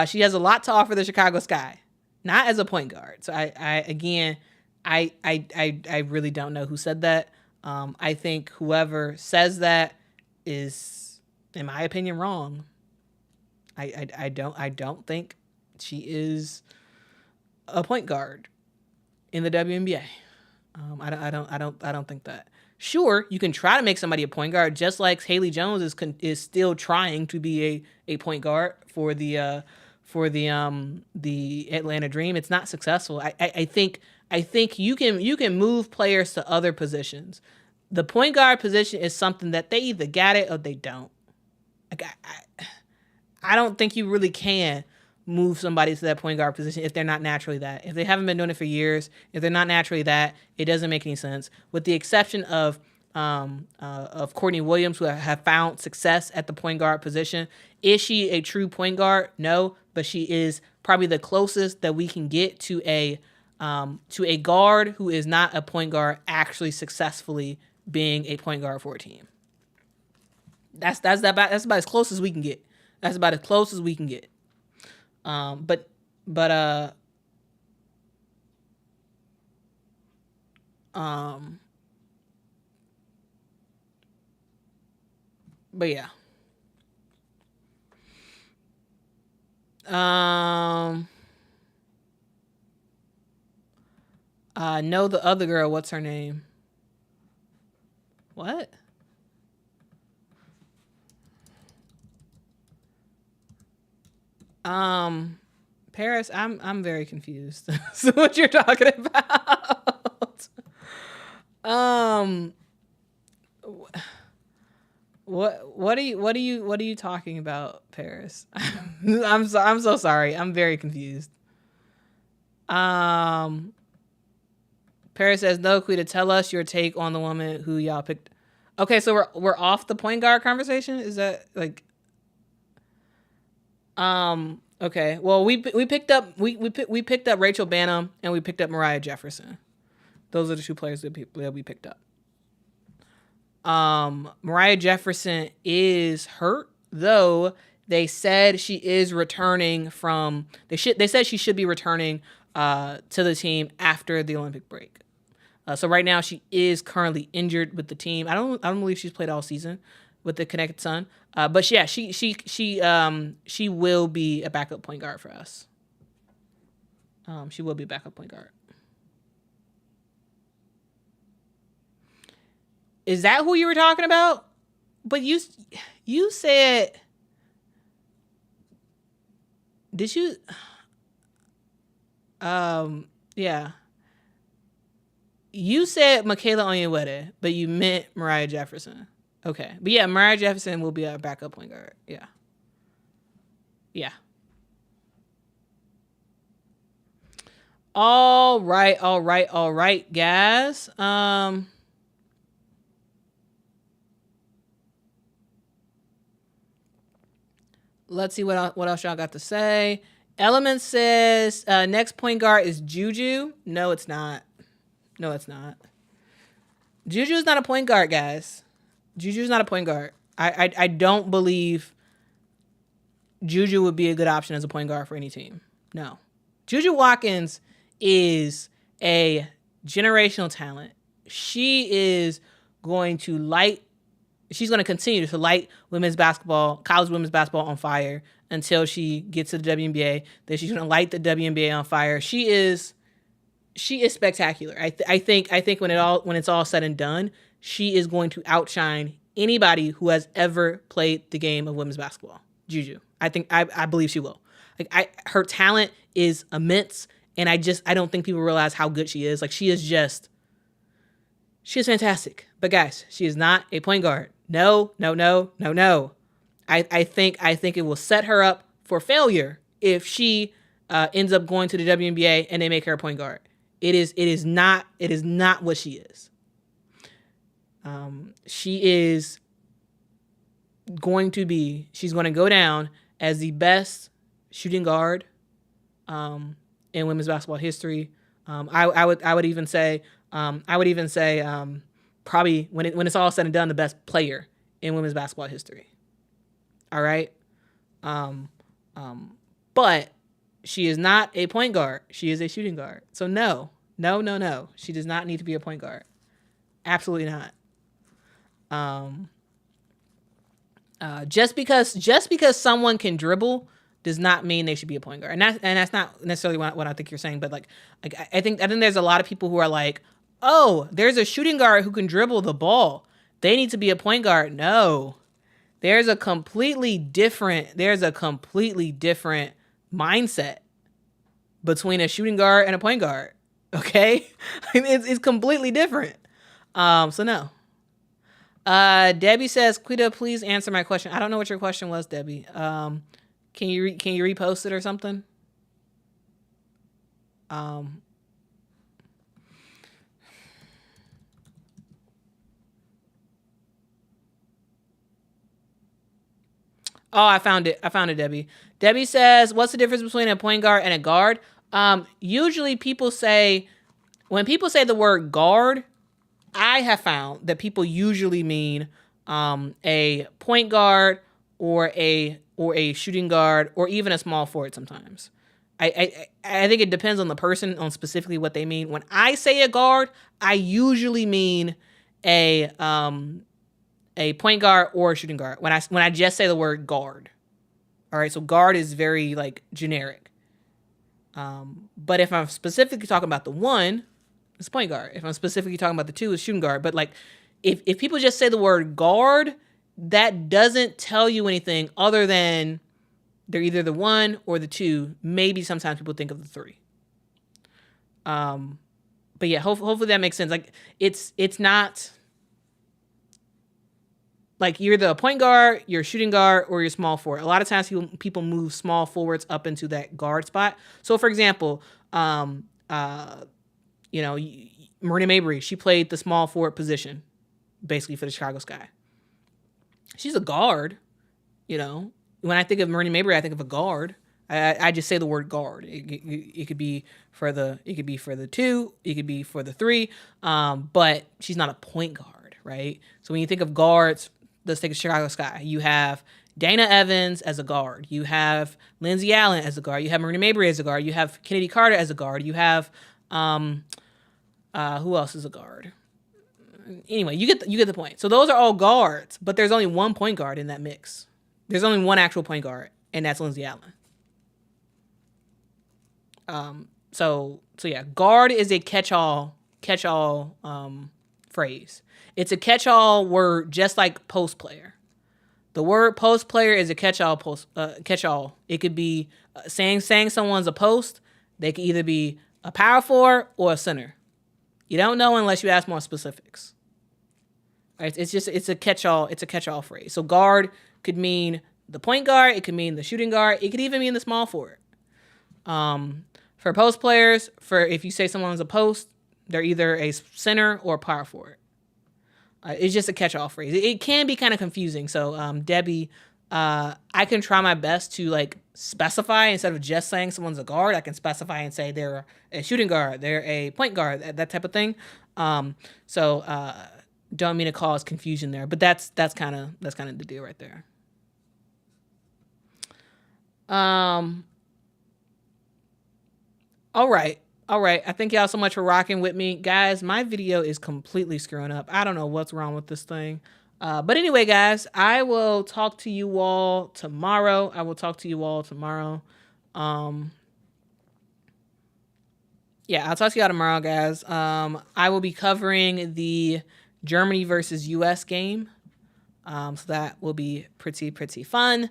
She has a lot to offer the Chicago Sky, not as a point guard. So I really don't know who said that. I think whoever says that is, in my opinion, wrong. I don't think she is a point guard in the WNBA. I don't think that. Sure, you can try to make somebody a point guard, just like Haley Jones is still trying to be a point guard for the Atlanta Dream. It's not successful. I think you can move players to other positions. The point guard position is something that they either got it or they don't. Like I don't think you really can move somebody to that point guard position if they're not naturally that. If they haven't been doing it for years, if they're not naturally that, it doesn't make any sense. With the exception of Courtney Williams, who have found success at the point guard position. Is she a true point guard? No, but she is probably the closest that we can get to a guard who is not a point guard actually successfully being a point guard for a team. That's about as close as we can get. That's about as close as we can get. But yeah. Know the other girl, what's her name? What? Paris, I'm very confused. So what you're talking about? What are you talking about, Paris? I'm so sorry. I'm very confused. Paris says, no, Quita, tell us your take on the woman who y'all picked. Okay, so we're off the point guard conversation? Is that like okay. Well, we picked up Rachel Banham and we picked up Mariah Jefferson. Those are the two players that we picked up. Mariah Jefferson is hurt, though they said she is returning from they said she should be returning to the team after the Olympic break. So right now she is currently injured with the team. I don't believe she's played all season with the Connecticut Sun. But yeah, she will be a backup point guard for us. She will be a backup point guard. Is that who you were talking about? But you said, did you? Yeah. You said Michaela Onyenwere, but you meant Mariah Jefferson. Okay. But yeah, Mariah Jefferson will be our backup point guard. Yeah. Yeah. All right, guys. Let's see what else y'all got to say. Element says next point guard is Juju. No, it's not. Juju is not a point guard, guys. Juju is not a point guard. I don't believe Juju would be a good option as a point guard for any team. No. Juju Watkins is a generational talent. She's going to continue to light college women's basketball on fire until she gets to the WNBA. Then she's going to light the WNBA on fire. She is spectacular. I think when it's all said and done, she is going to outshine anybody who has ever played the game of women's basketball. Juju. I believe she will. Her talent is immense, And I don't think people realize how good she is. Like, she is fantastic. But guys, she is not a point guard. No. I think it will set her up for failure if she ends up going to the WNBA and they make her a point guard. It is not what she is. She's going to go down as the best shooting guard in women's basketball history. I would even say probably when it's all said and done, the best player in women's basketball history. All right. But she is not a point guard. She is a shooting guard. So no. She does not need to be a point guard. Absolutely not. Just because someone can dribble does not mean they should be a point guard. And that's not necessarily what I think you're saying, but like I think there's a lot of people who are like, oh, there's a shooting guard who can dribble the ball, they need to be a point guard. No. There's a completely different mindset between a shooting guard and a point guard. Okay? It's completely different. So no. Debbie says, Quita, please answer my question. I don't know what your question was, Debbie. Can you repost it or something? Oh, I found it, Debbie. Debbie says, what's the difference between a point guard and a guard? Usually when people say the word guard, I have found that people usually mean a point guard or a shooting guard or even a small forward sometimes. I think it depends on the person on specifically what they mean. When I say a guard, I usually mean a point guard or a shooting guard. When I just say the word guard. All right, so guard is very like generic. But if I'm specifically talking about the one, it's point guard. If I'm specifically talking about the two, it's shooting guard. But like, if people just say the word guard, that doesn't tell you anything other than they're either the one or the two. Maybe sometimes people think of the three. But yeah, hopefully that makes sense. Like, it's not like you're the point guard, you're a shooting guard, or you're small forward. A lot of times people move small forwards up into that guard spot. So for example, Marina Mabry, she played the small forward position, basically for the Chicago Sky. She's a guard, When I think of Marina Mabry, I think of a guard. I just say the word guard. It could be for the two, it could be for the three, but she's not a point guard, right? So when you think of guards, let's take a Chicago Sky. You have Dana Evans as a guard. You have Lindsey Allen as a guard. You have Marina Mabry as a guard. You have Kennedy Carter as a guard. You have who else is a guard? Anyway, you get the point. So those are all guards, but there's only one point guard in that mix. There's only one actual point guard, and that's Lindsey Allen. So yeah, guard is a catch-all phrase. It's a catch-all word, just like post player. The word post player is a catch-all. It could be saying someone's a post. They could either be a power forward or a center. You don't know unless you ask more specifics. Right? It's a catch-all. It's a catch-all phrase. So guard could mean the point guard. It could mean the shooting guard. It could even mean the small forward. For post players, if you say someone's a post, they're either a center or a power forward. It's just a catch-all phrase. It can be kind of confusing. So, Debbie, I can try my best to like specify instead of just saying someone's a guard. I can specify and say they're a shooting guard, they're a point guard, that type of thing. So don't mean to cause confusion there, but that's kind of the deal right there. All right. I thank y'all so much for rocking with me. Guys, my video is completely screwing up. I don't know what's wrong with this thing. But anyway, guys, I will talk to you all tomorrow. Yeah, I'll talk to you all tomorrow, guys. I will be covering the Germany versus US game. So that will be pretty fun.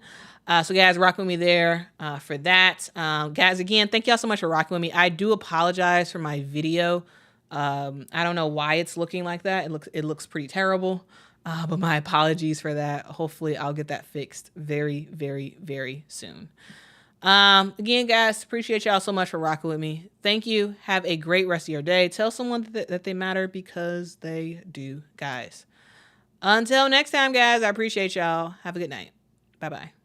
So guys, rock with me there for that. Guys, again, thank y'all so much for rocking with me. I do apologize for my video. I don't know why it's looking like that. It looks pretty terrible. But my apologies for that. Hopefully I'll get that fixed very, very, very soon. Again, guys, appreciate y'all so much for rocking with me. Thank you. Have a great rest of your day. Tell someone that they matter, because they do, guys. Until next time, guys, I appreciate y'all. Have a good night. Bye-bye.